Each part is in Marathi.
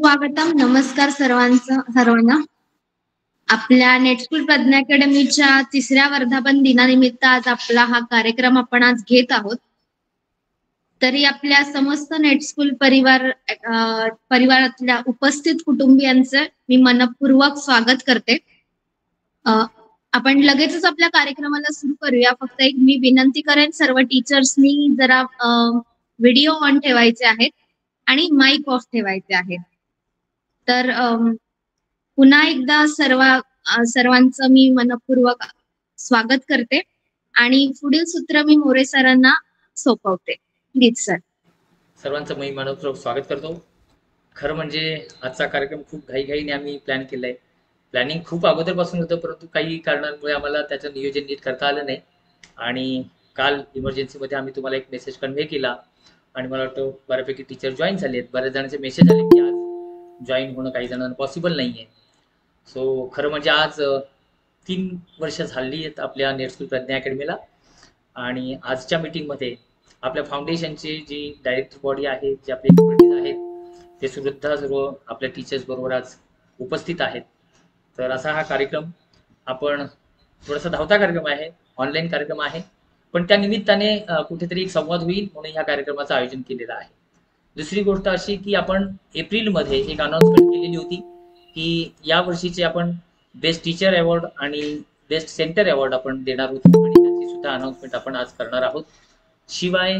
स्वागतम. नमस्कार सर्वांना. आपल्या नेटस्कूल प्रज्ञा अकॅडमीच्या 3ऱ्या वर्धापन दिनानिमित्त आज आपला हा कार्यक्रम आपण आज घेत आहोत. तरी आपल्या समस्त नेटस्कूल परिवारातल्या उपस्थित कुटुंबियांचं मी मनपूर्वक स्वागत करते. आपण लगेचच आपल्या कार्यक्रमाला सुरू करूया. फक्त एक मी विनंती करेन, सर्व टीचर्सनी जरा व्हिडिओ ऑन ठेवायचे आहेत आणि माईक ऑफ ठेवायचे आहेत. तर पुन्हा एकदा सर्वांचं मी मनपूर्वक स्वागत करते आणि पुढील सूत्र मी मोरे सरांना सोपवते. Please sir. सर्वांचं मी मनपूर्वक स्वागत करतो. खरं म्हणजे आजचा कार्यक्रम खूप घाईघाईने आम्ही प्लॅन केलाय. प्लॅनिंग खूप अगोदरपासून होतं, परंतु काही कारणांमुळे आम्हाला त्याचं नियोजन नीट करता आलं नाही आणि काल इमर्जन्सीमध्ये आम्ही तुम्हाला एक मेसेज कन्व्हे केला आणि मला वाटतं बऱ्यापैकी टीचर जॉईन झाले आहेत. बऱ्याच जणांचे मेसेज आले की आज जॉईन होणं काही जणांना पॉसिबल नाही आहे. सो खरं म्हणजे आज 3 वर्ष झाली आहेत आपल्या नेटस्कूल प्रज्ञा अकॅडमीला आणि आजच्या मीटिंगमध्ये आपल्या फाउंडेशनची जी डायरेक्टर बॉडी आहे, जे आपले एक्सपर्टीज आहेत, ते सुद्धा सर्व आपल्या टीचर्स बरोबर आज उपस्थित आहेत. तर असा हा कार्यक्रम आपण थोडासा धावता कार्यक्रम आहे, ऑनलाईन कार्यक्रम आहे, पण त्या निमित्ताने कुठेतरी एक संवाद होईल म्हणून ह्या कार्यक्रमाचं आयोजन केलेलं आहे. दुसरी गोष्ट अशी की आपण एप्रिलमध्ये एक अनाउन्समेंट केलेली होती की या वर्षीचे आपण बेस्ट टीचर अवॉर्ड आणि बेस्ट सेंटर अवॉर्ड आपण देणार होतो आणि त्याची सुद्धा अनाउन्समेंट आपण आज करणार आहोत. शिवाय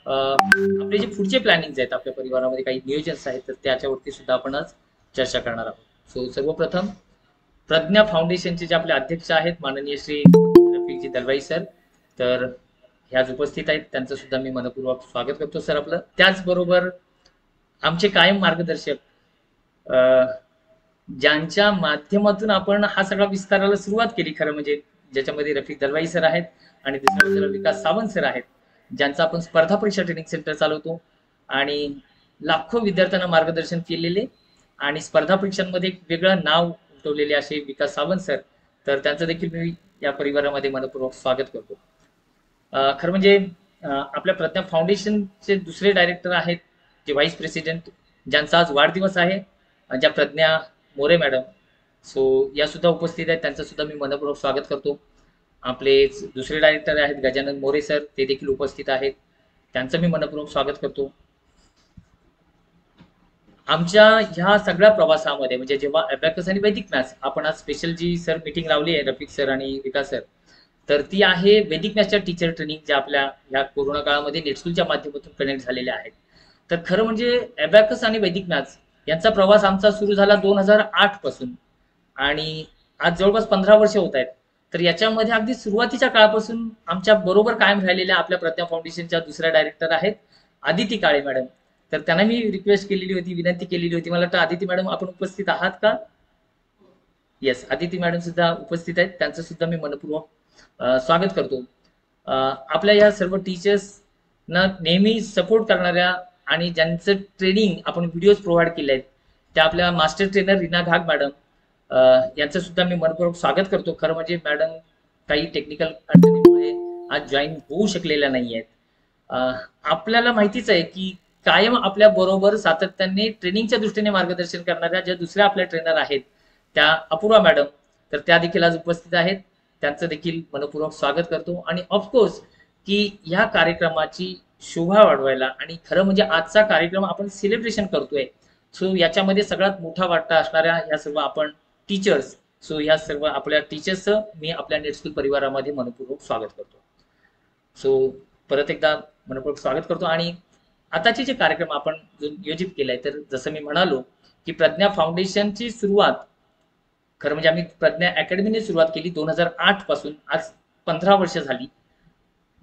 आपले जे पुढचे प्लॅनिंग आहेत, आपल्या परिवारामध्ये काही नियोजन आहेत, तर त्याच्यावरती सुद्धा आपण आज चर्चा करणार आहोत. सो सर्वप्रथम प्रज्ञा फाउंडेशनचे जे आपले अध्यक्ष आहेत माननीय श्री रफिकजी दलवाई सर, तर ह्याच उपस्थित आहेत. त्यांचं सुद्धा मी मनपूर्वक स्वागत करतो सर आपलं. त्याचबरोबर आमचे कायम मार्गदर्शक, ज्यांच्या माध्यमातून आपण हा सगळा विस्ताराला सुरुवात केली, खरं म्हणजे ज्याच्यामध्ये रफिक दलवाई सर आहेत आणि दुसऱ्या बाजूला विकास सावंत सर आहेत, ज्यांचा आपण स्पर्धा परीक्षा ट्रेनिंग सेंटर चालवतो आणि लाखो विद्यार्थ्यांना मार्गदर्शन केलेले आणि स्पर्धा परीक्षांमध्ये एक वेगळं नाव उठवलेले असे विकास सावंत सर, तर त्यांचं देखील मी या परिवारामध्ये मनपूर्वक स्वागत करतो. खरं म्हणजे आपल्या प्रज्ञा फाउंडेशनचे दुसरे डायरेक्टर आहेत, जे व्हाईस प्रेसिडेंट, ज्यांचा आज वाढदिवस आहे, ज्या प्रज्ञा मोरे मॅडम, सो या सुद्धा उपस्थित आहेत. त्यांचं सुद्धा मी मनपूर्वक स्वागत करतो. आपले दुसरे डायरेक्टर आहेत गजानन मोरे सर, ते देखील उपस्थित आहेत. त्यांचं मी मनपूर्वक स्वागत करतो. आमच्या ह्या सगळ्या प्रवासामध्ये म्हणजे जेव्हा अबॅकस आणि वैदिक मॅथ्स आपण आज स्पेशल जी सर मीटिंग लावली आहे, रफिक सर आणि विकास सर, तर ती आहे वैदिक मॅथ्सच्या टीचर ट्रेनिंग, ज्या आपल्या ह्या कोरोना काळामध्ये नेटस्कूलच्या माध्यमातून कनेक्ट झालेल्या आहेत. तर खरं म्हणजे अबॅकस आणि वैदिक मॅथ्स यांचा प्रवास आमचा सुरू झाला 2008 पासून आणि आज जवळपास 15 वर्ष होत आहेत. तर याच्यामध्ये अगदी सुरुवातीच्या काळापासून आमच्या बरोबर कायम राहिलेल्या आपल्या प्रज्ञा फाउंडेशनच्या दुसऱ्या डायरेक्टर आहेत आदिती काळे मॅडम. तर त्यांना मी रिक्वेस्ट केलेली होती, विनंती केलेली होती, मला वाटतं आदिती मॅडम आपण उपस्थित आहात का? येस, आदिती मॅडम सुद्धा उपस्थित आहेत. त्यांचं सुद्धा मी मनपूर्वक स्वागत करतो. आपल्या या सर्व टीचर्सना नेहमी सपोर्ट करणाऱ्या आणि ज्यांचं ट्रेनिंग आपण व्हिडिओज प्रोव्हाइड केले आहेत, त्या आपल्या master trainer Reena Ghag madam, यांचं सुद्धा मी मनपूर्वक स्वागत करतो. खरं म्हणजे मॅडम काही टेक्निकल अडचणीमुळे आज जॉईन होऊ शकलेल्या नाही आहेत. आपल्याला माहितीच आहे की कायम आपल्या बरोबर सातत्याने ट्रेनिंगच्या दृष्टीने मार्गदर्शन करणाऱ्या ज्या दुसऱ्या आपल्या ट्रेनर आहेत, त्या अपूर्वा मॅडम, तर त्या देखील आज उपस्थित आहेत. त्यांचं देखील मनपूर्वक स्वागत करतो. आणि ऑफकोर्स की ह्या कार्यक्रमाची शोभा वाढवायला आणि खरं म्हणजे आजचा कार्यक्रम आपण सेलिब्रेशन करतोय, सो याच्यामध्ये सगळ्यात मोठा वाटा असणाऱ्या ह्या सर्व आपण टीचर्स, सो ह्या सर्व आपल्या टीचर्सचं मी आपल्या नेटस्कूल परिवारामध्ये मनपूर्वक स्वागत करतो. सो परत एकदा मनपूर्वक स्वागत करतो. आणि आताचे जे कार्यक्रम आपण जो नियोजित केलाय, तर जसं मी म्हणालो की प्रज्ञा फाउंडेशनची सुरुवात, खरं म्हणजे आम्ही प्रज्ञा अकॅडमीने सुरुवात केली 2008 पासून, आज 15 वर्ष झाली.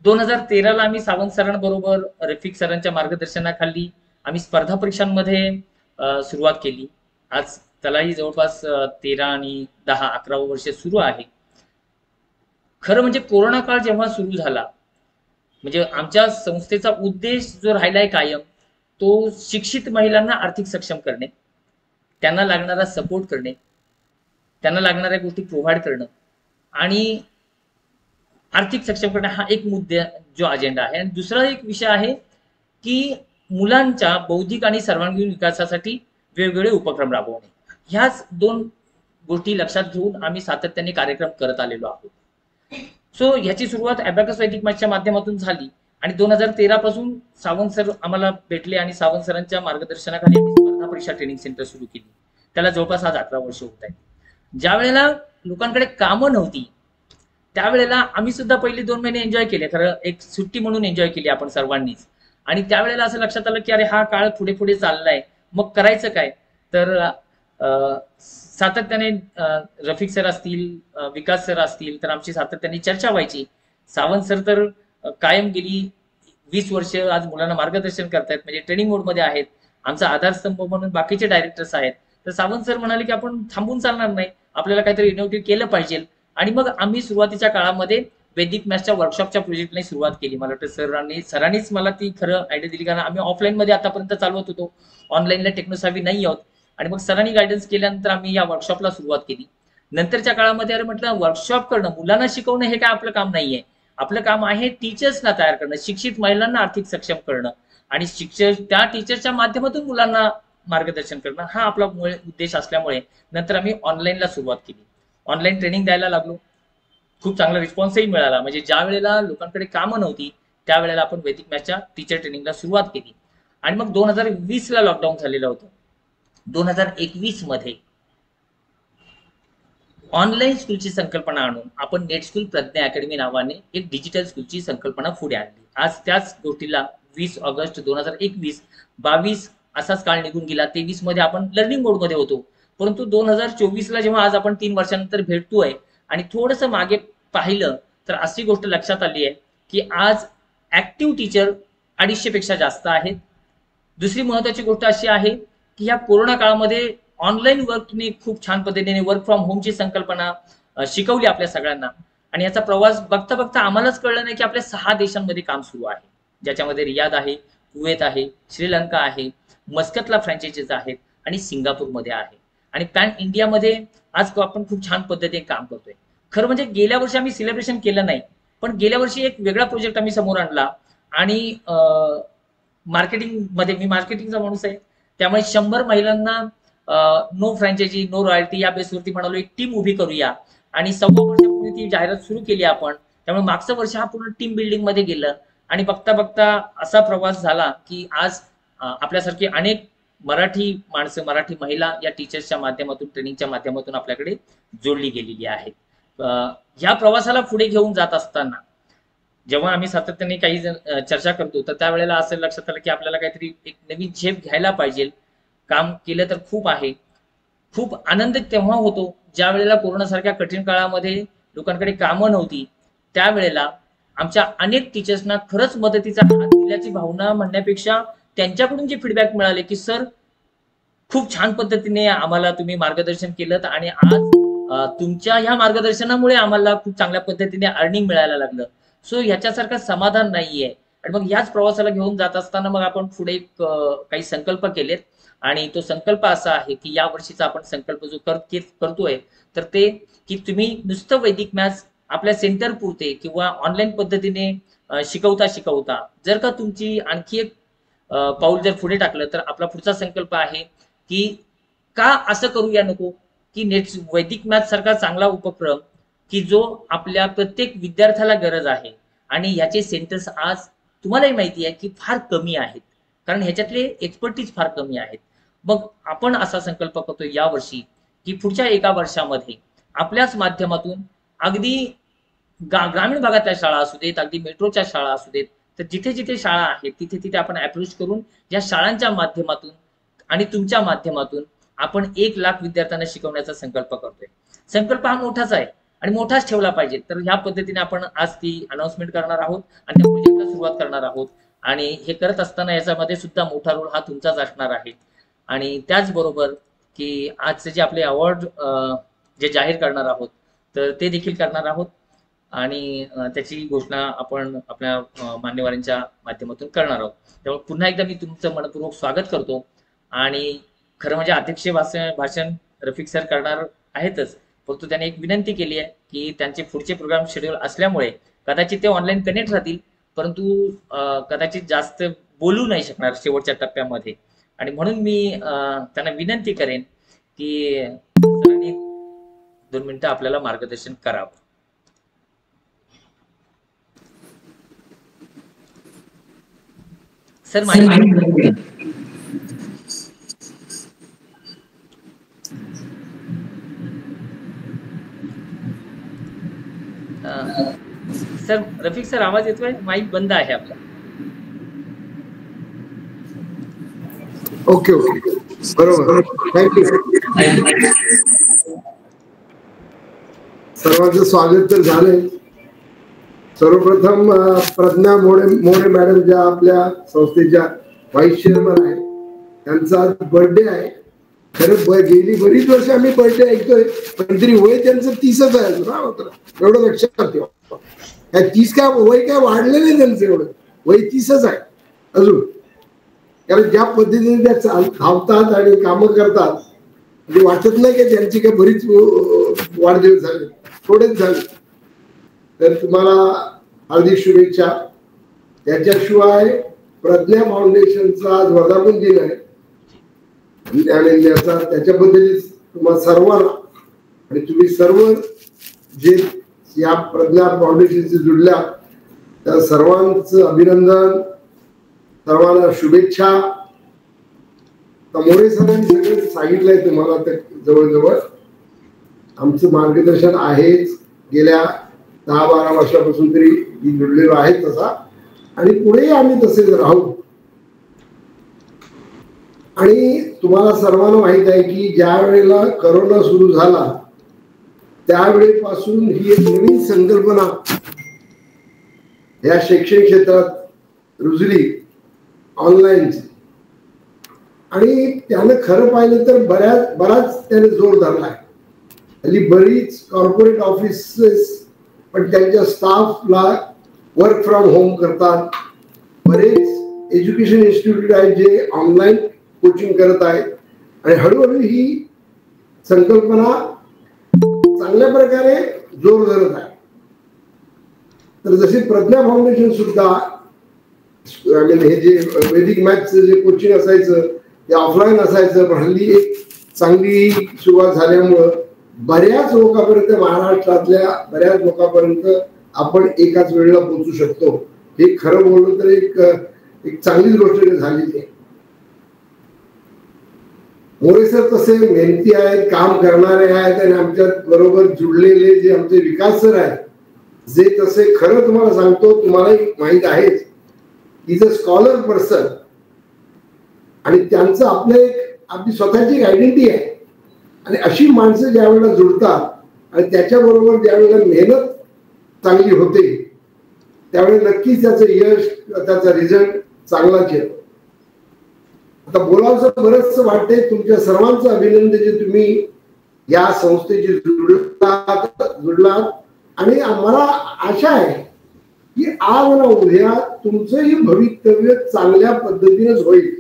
2013ला आम्ही सावंत सरांबरोबर रफिक सरांच्या मार्गदर्शनाखाली आम्ही स्पर्धा परीक्षांमध्ये सुरुवात केली. आज त्यालाही जवळपास 13 आणि 10 11 वर्ष सुरू आहे. खरं म्हणजे कोरोना काळ जेव्हा सुरू झाला, म्हणजे आमच्या संस्थेचा उद्देश जो राहिलाय कायम, तो शिक्षित महिलांना आर्थिक सक्षम करणे, त्यांना लागणारा सपोर्ट करणे, त्यांना लागणाऱ्या गोष्टी प्रोव्हाइड करणं आणि आर्थिक सक्षम करणं, हा एक मुद्दा जो अजेंडा आहे. आणि दुसरा एक विषय आहे की मुलांच्या बौद्धिक आणि सर्वांगीण विकासासाठी वेगवेगळे उपक्रम राबवणे, ह्याच 2 गोष्टी लक्षात घेऊन आम्ही सातत्याने कार्यक्रम करत आलेलो आहोत. सो ह्याची सुरुवात अबॅकस वैदिक मॅथच्या माध्यमातून झाली आणि 2013 पासून सावंत सर आम्हाला भेटले आणि सावंत सरांच्या मार्गदर्शनाखाली स्पर्धा परीक्षा ट्रेनिंग सेंटर सुरू केली. त्याला जवळपास आज 11 वर्ष होत आहेत. ज्या वेळेला लोकांकडे कामं नव्हती त्यावेळेला आम्ही सुद्धा पहिली 2 महिने एन्जॉय केले, खरं एक सुट्टी म्हणून एन्जॉय केली आपण सर्वांनीच. आणि त्यावेळेला असं लक्षात आलं की अरे हा काळ पुढे पुढे चाललाय, मग करायचं काय. तर सातत्याने रफिक सर असतील, विकास सर असतील, तर आमची सातत्याने चर्चा व्हायची. सावंत सर तर कायम गेली 20 वर्ष आज मुलांना मार्गदर्शन करतायत, म्हणजे ट्रेनिंग मोडमध्ये आहेत. आमचा आधारस्तंभ म्हणून बाकीचे डायरेक्टर्स आहेत. तर सावंत सर म्हणाले की आपण थांबून चालणार नाही, आपल्याला काहीतरी इनोव्हेटिव्ह केलं पाहिजे. आणि मग आम्ही सुरुवातीच्या काळामध्ये वैदिक मॅथ्सच्या वर्कशॉपच्या प्रोजेक्टने सुरुवात केली. मला वाटतं सरांनीच मला ती खरं आयडिया दिली, कारण आम्ही ऑफलाईन मध्ये आतापर्यंत चालवत होतो, ऑनलाईनला टेक्नोसावी नाही आहोत. आणि मग सरांनी गायडन्स केल्यानंतर आम्ही या वर्कशॉपला सुरुवात केली. नंतरच्या काळामध्ये अरे म्हटलं वर्कशॉप करणं, मुलांना शिकवणं हे काय आपलं काम नाहीये. आपलं काम आहे टीचर्सना तयार करणं, शिक्षित महिलांना आर्थिक सक्षम करणं आणि शिक्षक त्या टीचरच्या माध्यमातून मुलांना मार्गदर्शन करणं, हा आपला उद्देश असल्यामुळे नंतर आम्ही ऑनलाईनला सुरुवात केली. ऑनलाईन ट्रेनिंग द्यायला लागलो. खूप चांगला रिस्पॉन्सही मिळाला. म्हणजे ज्या वेळेला लोकांकडे कामं नव्हती त्यावेळेला आपण वैदिक मॅथच्या टीचर ट्रेनिंगला सुरुवात केली. आणि मग 2020 ला लॉकडाऊन झालेलं होतं. 2021 मध्ये ऑनलाईन स्कूलची संकल्पना आणून आपण नेट स्कूल प्रज्ञा अकॅडमी नावाने एक डिजिटल स्कूलची संकल्पना पुढे आणली. आज त्याच गोष्टीला 20 ऑगस्ट 2021, 22 असाच काळ निघून गेला. 23 मध्ये आपण लर्निंग मोडमध्ये होतो, परंतु 2024 ला जेव्हा आज आपण 3 वर्षानंतर भेटतोय आणि थोडंसं मागे पाहिलं तर अशी गोष्ट लक्षात आली आहे की आज ऍक्टिव्ह टीचर 250 पेक्षा जास्त आहेत. दुसरी महत्वाची गोष्ट अशी आहे की या कोरोना काळामध्ये ऑनलाईन वर्कने खूप छान पद्धतीने वर्क फ्रॉम होमची संकल्पना शिकवली आपल्या सगळ्यांना. आणि याचा प्रवास बघता बघता आम्हालाच कळलं नाही की आपल्या 6 देशांमध्ये काम सुरू आहे, ज्याच्यामध्ये रियाद आहे, कुवेत आहे, श्रीलंका आहे, मस्कतला फ्रँचायझीज आहेत आणि सिंगापूरमध्ये आहे. आणि पॅन इंडियामध्ये आज आपण खूप छान पद्धतीने काम करतोय. खरं म्हणजे गेल्या वर्षी आम्ही सेलिब्रेशन केलं नाही, पण गेल्या वर्षी एक वेगळा प्रोजेक्ट आम्ही समोर आणला. आणि मार्केटिंग मध्ये, मी मार्केटिंगचा माणूस आहे, त्यामुळे 100 महिलांना नो फ्रँचायझी नो रॉयल्टी या बेसवरती म्हणालो एक टीम उभी करूया. आणि 1.25 वर्षापूर्वी ती जाहिरात सुरू केली आपण. त्यामुळे मागचं वर्ष हा पूर्ण टीम बिल्डिंग मध्ये गेलं. आणि बघता बघता असा प्रवास झाला की आज आपल्यासारखी अनेक मराठी माणसं, मराठी महिला या टीचर्सच्या माध्यमातून, ट्रेनिंगच्या माध्यमातून आपल्याकडे जोडली गेलेली आहेत. ह्या प्रवासाला पुढे घेऊन जात असताना जेव्हा आम्ही सातत्याने काही जण चर्चा करतो तर त्यावेळेला असं लक्षात आलं की आपल्याला काहीतरी एक नवीन झेप घ्यायला पाहिजे. काम केलं तर खूप आहे. खूप आनंद तेव्हा होतो ज्या वेळेला कोरोनासारख्या कठीण काळामध्ये लोकांकडे कामं नव्हती, त्यावेळेला आमच्या अनेक टीचर्सना खरंच मदतीचा हात दिल्याची भावना म्हणण्यापेक्षा त्यांच्याकडून जे फीडबॅक मिळाले की सर खूप छान पद्धतीने आम्हाला तुम्ही मार्गदर्शन केलं आणि आज तुमच्या ह्या मार्गदर्शनामुळे आम्हाला खूप चांगल्या पद्धतीने अर्निंग मिळायला लागलं. सो ह्याच्यासारखं समाधान नाहीये. आणि मग ह्याच प्रवासाला घेऊन जात असताना मग आपण पुढे काही संकल्प केलेत. आणि तो संकल्प असा आहे की या वर्षीचा आपण संकल्प जो करतोय तर ते की तुम्ही नुसतं वैदिक मॅथ्स आपल्या सेंटर पुरते किंवा ऑनलाईन पद्धतीने शिकवता शिकवता जर का तुमची आणखी एक पाऊल जर पुढे टाकलं तर आपला पुढचा संकल्प आहे की का असं करूया नको की वैदिक मॅथ्स सारखा चांगला उपक्रम की जो आपल्या प्रत्येक विद्यार्थ्याला गरज आहे. आणि याचे सेंटर्स आज तुम्हालाही माहिती आहे की फार कमी आहेत, कारण ह्याच्यातले एक्सपर्टीज फार कमी आहेत. मग आपण असा संकल्प करतो यावर्षी की पुढच्या 1 वर्षामध्ये आपल्याच माध्यमातून अगदी ग्रामीण भागातल्या शाळा असू देत, अगदी मेट्रोच्या शाळा असू देत, तर जिथे जिथे शाळा आहेत तिथे तिथे आपण अप्रोच करून या शाळांच्या माध्यमातून आणि तुमच्या माध्यमातून आपण 1 लाख विद्यार्थ्यांना शिकवण्याचा संकल्प करतोय. संकल्प हा मोठाच आहे आणि मोठाच ठेवला पाहिजे. तर ह्या पद्धतीने आपण आज ती अनाउन्समेंट करणार आहोत आणि त्या प्रोजेक्टला सुरुवात करणार आहोत. आणि हे करत असताना याच्यामध्ये सुद्धा मोठा रोल हा तुमचाच असणार आहे. आणि त्याचबरोबर की आजचे जे आपले अवॉर्ड जे जाहीर करणार आहोत तर ते देखील करणार आहोत. आणि त्याची घोषणा आपण आपल्या मान्यवरांच्या माध्यमातून करणार आहोत. त्यामुळे पुन्हा एकदा मी तुमचं मनपूर्वक स्वागत करतो. आणि खरं म्हणजे अध्यक्षीय भाषण रफिक सर करणार आहेतच, परंतु त्यांनी एक विनंती केली आहे की त्यांचे पुढचे प्रोग्राम शेड्यूल असल्यामुळे कदाचित ते ऑनलाईन कनेक्ट राहतील, परंतु कदाचित जास्त बोलू नाही शकणार शेवटच्या टप्प्यामध्ये. आणि म्हणून मी त्यांना विनंती करेन की सरांनी 2 मिनिटं आपल्याला मार्गदर्शन करावं. सर माहिती सर रफिक सर आवाज येतोय? माईक बंद आहे आपला. ओके ओके बरोबर. थँक्यू. सर्वांचं स्वागत तर झालंय. सर्वप्रथम प्रज्ञा मोरे मॅडम ज्या आपल्या संस्थेच्या व्हाईस चेअरमन आहेत, त्यांचा बर्थडे आहे. खरं गेली बरीच वर्ष आम्ही बर्थडे ऐकतोय, पण तरी वय त्यांचं 30च आहे. एवढं लक्षात ठेवा. काय 30 काय वय काय वाढलं नाही त्यांचं, एवढं वय 30च आहे अजून. कारण ज्या पद्धतीने त्या धावतात आणि कामं करतात, म्हणजे वाटत नाही की त्यांची काय बरीच वाढदिवस झाले, थोडेच झाले. तर तुम्हाला हार्दिक शुभेच्छा. त्याच्याशिवाय प्रज्ञा फाउंडेशनचा आज वर्धापन दिन आहे ज्ञानेंद्रचा. त्याच्याबद्दल तुम्हाला सर्वांना आणि तुम्ही सर्व जे या प्रज्ञा फाउंडेशनशी जुडल्या त्या सर्वांचं अभिनंदन, सर्वांना शुभेच्छा. मोरे सरांनी सगळं सांगितलंय तुम्हाला. जवळजवळ आमचं मार्गदर्शन आहेच. गेल्या 10-12 वर्षापासून तरी मी जुडलेलो आहे तसा, आणि पुढेही आम्ही तसेच राहू. आणि तुम्हाला सर्वांना माहित आहे की ज्या वेळेला करोना सुरू झाला त्यावेळेपासून ही एक नवीन संकल्पना या शैक्षणिक क्षेत्रात रुजली, ऑनलाईनची. आणि त्यानं खरं पाहिलं तर बराच त्याने जोर धरलाय. हल्ली बरीच कॉर्पोरेट ऑफिसेस पण त्यांच्या स्टाफला वर्क फ्रॉम होम करतात. बरेच एज्युकेशन इन्स्टिट्यूट आहेत जे ऑनलाईन कोचिंग करत आहेत. आणि हळूहळू ही संकल्पना चांगल्या प्रकारे जोर धरत आहे. तर जसे प्रज्ञा फाउंडेशन सुद्धा हे जे वैदिक मॅथ्सचं जे कोचिंग असायचं ते ऑफलाईन असायचं, पण हल्ली एक चांगली सुरुवात झाल्यामुळं बऱ्याच लोकांपर्यंत, महाराष्ट्रातल्या बऱ्याच लोकांपर्यंत आपण एकाच वेळेला पोहोचू शकतो. हे खरं बोललं तर एक चांगलीच गोष्ट झालेली आहे. मोरे सर तसे मेहनती आहेत, काम करणारे आहेत, आणि आमच्या बरोबर जुडलेले जे आमचे विकास सर आहेत, जे तसे खरं तुम्हाला सांगतो, तुम्हालाही माहित आहेच, इज अ स्कॉलर पर्सन. आणि त्यांचं आपलं आपली स्वतःची आयडेंटिटी आहे. आणि अशी माणसं ज्या वेळेला जुडतात आणि त्याच्याबरोबर ज्या वेळेला मेहनत चांगली होते त्यावेळेला नक्कीच त्याचं यश, त्याचा रिझल्ट चांगलाच येतो. आता बोलावंसं बरंच वाटतंय. तुमच्या सर्वांचं अभिनंदन जे तुम्ही या संस्थेशी जुडलात. आणि आम्हाला आशा आहे की आज ना उद्या तुमचंही भवितव्य चांगल्या पद्धतीनेच होईल.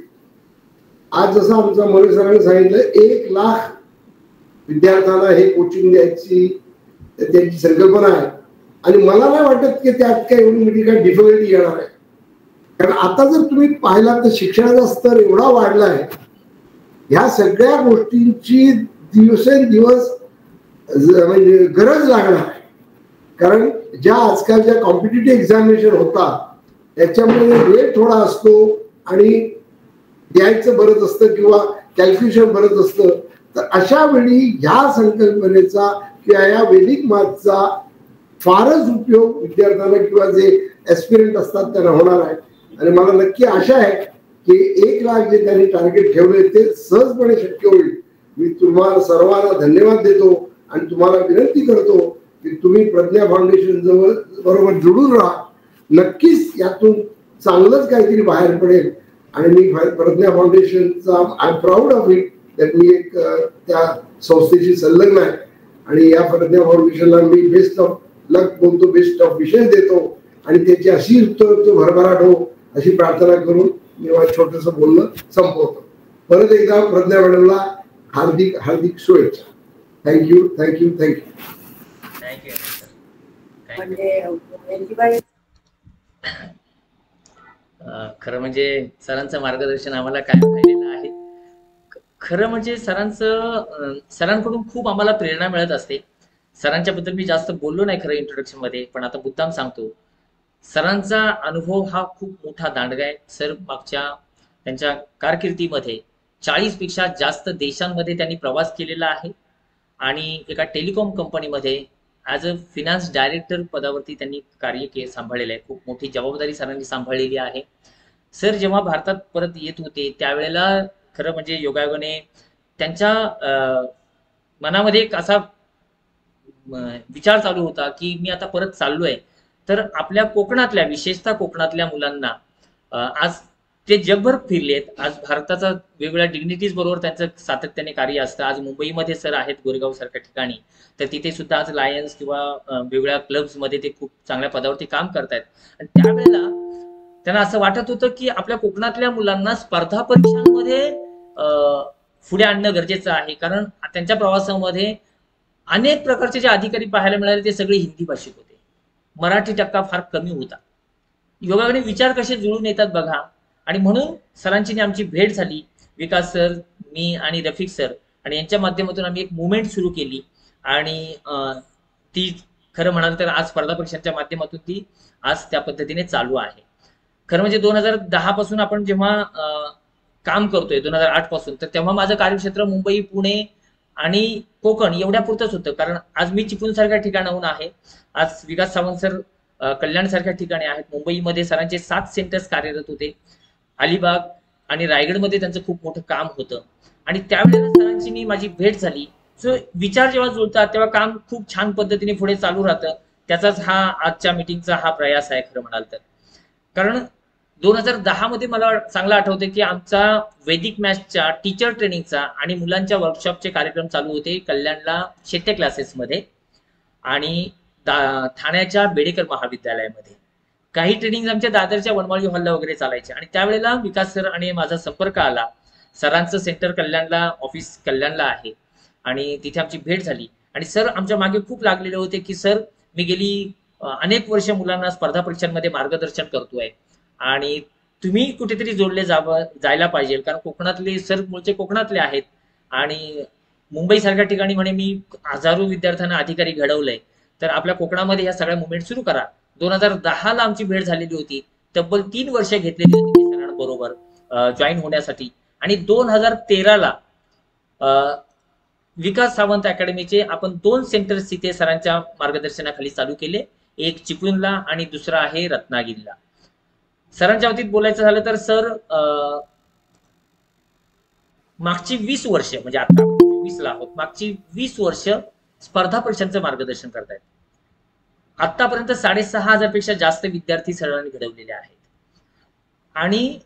आज जसं आमचा मोरे सरांनी सांगितलं, 1 लाख विद्यार्थ्यांना हे कोचिंग द्यायची त्यांची संकल्पना आहे. आणि मला नाही वाटत की त्यात काही एवढी मोठी काही डिफिकल्टी येणार आहे. कारण आता जर तुम्ही पाहिला तर शिक्षणाचा स्तर एवढा वाढला आहे, ह्या सगळ्या गोष्टींची दिवसेंदिवस म्हणजे गरज लागणार आहे. कारण ज्या आजकालच्या कॉम्पिटिटिव्ह एक्झामिनेशन होतात त्याच्यामध्ये वेळ थोडा असतो आणि द्यायचं बरंच असतं किंवा कॅल्क्युलेशन बरंच असतं. तर अशा वेळी ह्या संकल्पनेचा किंवा या वैदिक मॅथ्सचा फारच उपयोग विद्यार्थ्यांना किंवा जे ऍस्पिरंट असतात त्यांना होणार आहे. आणि मला नक्की आशा आहे की 1 लाख जे त्यांनी टार्गेट ठेवले ते सहजपणे शक्य होईल. मी तुम्हाला सर्वांना धन्यवाद देतो आणि तुम्हाला विनंती करतो की तुम्ही प्रज्ञा फाउंडेशन जवळ बरोबर जुडून राहा. नक्कीच यातून चांगलंच काहीतरी बाहेर पडेल. आणि मी प्रज्ञा फाउंडेशनचा I am proud of it that मी एक त्या संस्थेशी संलग्न आहे. आणि या प्रज्ञा फाउंडेशनला मी बेस्ट ऑफ लक बोलतो, बेस्ट ऑफ विशेष देतो. आणि त्याची अशी भरभराट हो अशी प्रार्थना करून मी माझं छोटंसं बोलणं संपवतो. परत एकदा प्रज्ञा मॅडमला हार्दिक हार्दिक शुभेच्छा. Thank you thank you thank you. खरं म्हणजे सरांचं मार्गदर्शन आम्हाला काय राहिलेलं आहे खरं म्हणजे सरांकडून खूप आम्हाला प्रेरणा मिळत असते. सरांच्या बद्दल मी जास्त बोललो नाही खरं इंट्रोडक्शन मध्ये, पण आता मुद्दाम सांगतो. सरांचा अनुभव हा खूप मोठा दांडगा आहे. सर मागच्या त्यांच्या कारकिर्दीमध्ये 40 पेक्षा जास्त देशांमध्ये त्यांनी प्रवास केलेला आहे आणि एका टेलिकॉम कंपनीमध्ये ॲज अ फिनान्स डायरेक्टर पदावरती त्यांनी सांभाळलेलं आहे. खूप मोठी जबाबदारी सरांनी सांभाळलेली आहे. सर जेव्हा भारतात परत येत होते त्यावेळेला खरं म्हणजे योगायोगाने त्यांच्या मनामध्ये एक असा विचार चालू होता की मी आता परत चाललोय तर आपल्या कोकणातल्या, विशेषतः कोकणातल्या मुलांना आज ते जगभर फिरलेत. आज भारताचा वेगवेगळ्या डिग्निटीज बरोबर त्यांचं सातत्याने कार्य असतं. आज मुंबईमध्ये सर आहेत गोरेगाव सारख्या ठिकाणी, तर तिथे सुद्धा आज लायन्स किंवा वेगवेगळ्या क्लब्स मध्ये ते खूप चांगल्या पदावरती काम करतायत. आणि त्यावेळेला त्यांना असं वाटत होतं की आपल्या कोकणातल्या मुलांना स्पर्धा परीक्षांमध्ये पुढे आणणं गरजेचं आहे, कारण त्यांच्या प्रवासामध्ये अनेक प्रकारचे जे अधिकारी पाहायला मिळाले ते सगळे हिंदी भाषिक होते. मराठी टक्का फार कमी होता. योगायोगाने विचार कसे जुळून येतात बघा. आणि म्हणून सरांची आमची भेट झाली. विकास सर, मी आणि रफिक सर, आणि यांच्या माध्यमातून आम्ही एक मुवमेंट सुरू केली. आणि ती खरं म्हणाल तर आज स्पर्धा परीक्षांच्या माध्यमातून ती आज त्या पद्धतीने चालू आहे. खरं म्हणजे 2010 पासून आपण जेव्हा काम करतोय, 2008 पासून, तर तेव्हा माझं कार्यक्षेत्र मुंबई, पुणे आणि कोकण एवढ्या पुरतच होतं. कारण आज मी चिपळूण सारख्या ठिकाणाहून आहे. आज विकास सावंत सर कल्याण सारख्या ठिकाणी आहेत. मुंबईमध्ये सरांचे 7 सेंटर्स कार्यरत होते. अलिबाग आणि रायगडमध्ये त्यांचं खूप मोठं काम होतं. आणि त्यावेळेला सरांची माझी भेट झाली. सो विचार जेव्हा जुळतात तेव्हा काम खूप छान पद्धतीने पुढे चालू राहतं. त्याचाच हा आजच्या मीटिंगचा हा प्रयास आहे खरं म्हणाल तर. कारण 2010 मध्ये मला चांगलं आठवतं की आमचा वैदिक मॅथ्सच्या टीचर ट्रेनिंगचा आणि मुलांच्या वर्कशॉपचे कार्यक्रम चालू होते कल्याणला शेट्टे क्लासेसमध्ये आणि ठाण्याच्या बेडेकर महाविद्यालयामध्ये. काही ट्रेनिंग आमच्या दादरच्या वनमाळी हॉलला वगैरे चालायचे. आणि त्यावेळेला विकास सर आणि माझा संपर्क आला. सरांचं सेंटर कल्याणला, ऑफिस कल्याणला आहे, आणि तिथे आमची भेट झाली. आणि सर आमच्या मागे खूप लागलेले होते की सर, मी गेली अनेक वर्ष मुलांना स्पर्धा परीक्षांमध्ये मार्गदर्शन करतोय आणि तुम्ही कुठेतरी जोडले जायला पाहिजे, कारण कोकणातले सर मूळचे कोकणातले आहेत आणि मुंबई सारख्या ठिकाणी म्हणे मी हजारो विद्यार्थ्यांना अधिकारी घडवलंय, तर आपल्या कोकणामध्ये ह्या सगळ्या मुवमेंट सुरू करा. 2010 ला आमची भेट झालेली होती. तब्बल 3 वर्ष घेतलेली होती सरांबरोबर जॉईन होण्यासाठी. आणि 2013 ला विकास सावंत अकॅडमीचे आपण 2 सेंटर्स तिथे सरांच्या मार्गदर्शनाखाली चालू केले. एक चिपळूणला आणि दुसरा आहे रत्नागिरीला. सरांच्या बाबतीत बोलायचं झालं तर सर मागची 20 वर्ष, म्हणजे आता 24 ला आहोत, मागची 20 वर्ष स्पर्धा परीक्षांचं मार्गदर्शन करतायत. आतापर्यंत 6,500 पेक्षा जास्त विद्यार्थी सरांनी घडवलेले आहेत. आणि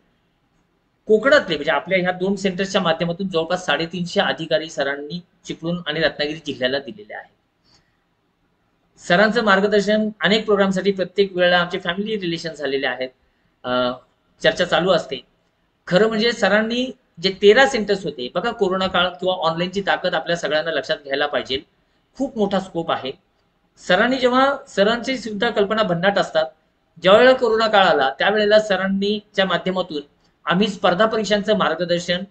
कोकणातले म्हणजे आपल्या ह्या 2 सेंटर्सच्या माध्यमातून जवळपास 350 अधिकारी सरांनी चिपळूण आणि रत्नागिरी जिल्ह्याला दिलेले आहेत. सरांचं मार्गदर्शन अनेक प्रोग्रामसाठी प्रत्येक वेळेला आमचे फॅमिली रिलेशन झालेले आहेत. चर्चा चालू असते. खरं म्हणजे सरांनी जे 13 सेंटर्स होते बघा, कोरोना काळात किंवा ऑनलाईनची ताकद आपल्या सगळ्यांना लक्षात घ्यायला पाहिजे. खूप मोठा स्कोप आहे. सरांनी जेव्हा, सरांची सुद्धा कल्पना भन्नाट असतात. ज्यावेळेला कोरोना काळ आला त्यावेळेला सरांनीच्या माध्यमातून आम्ही स्पर्धा परीक्षांचं मार्गदर्शन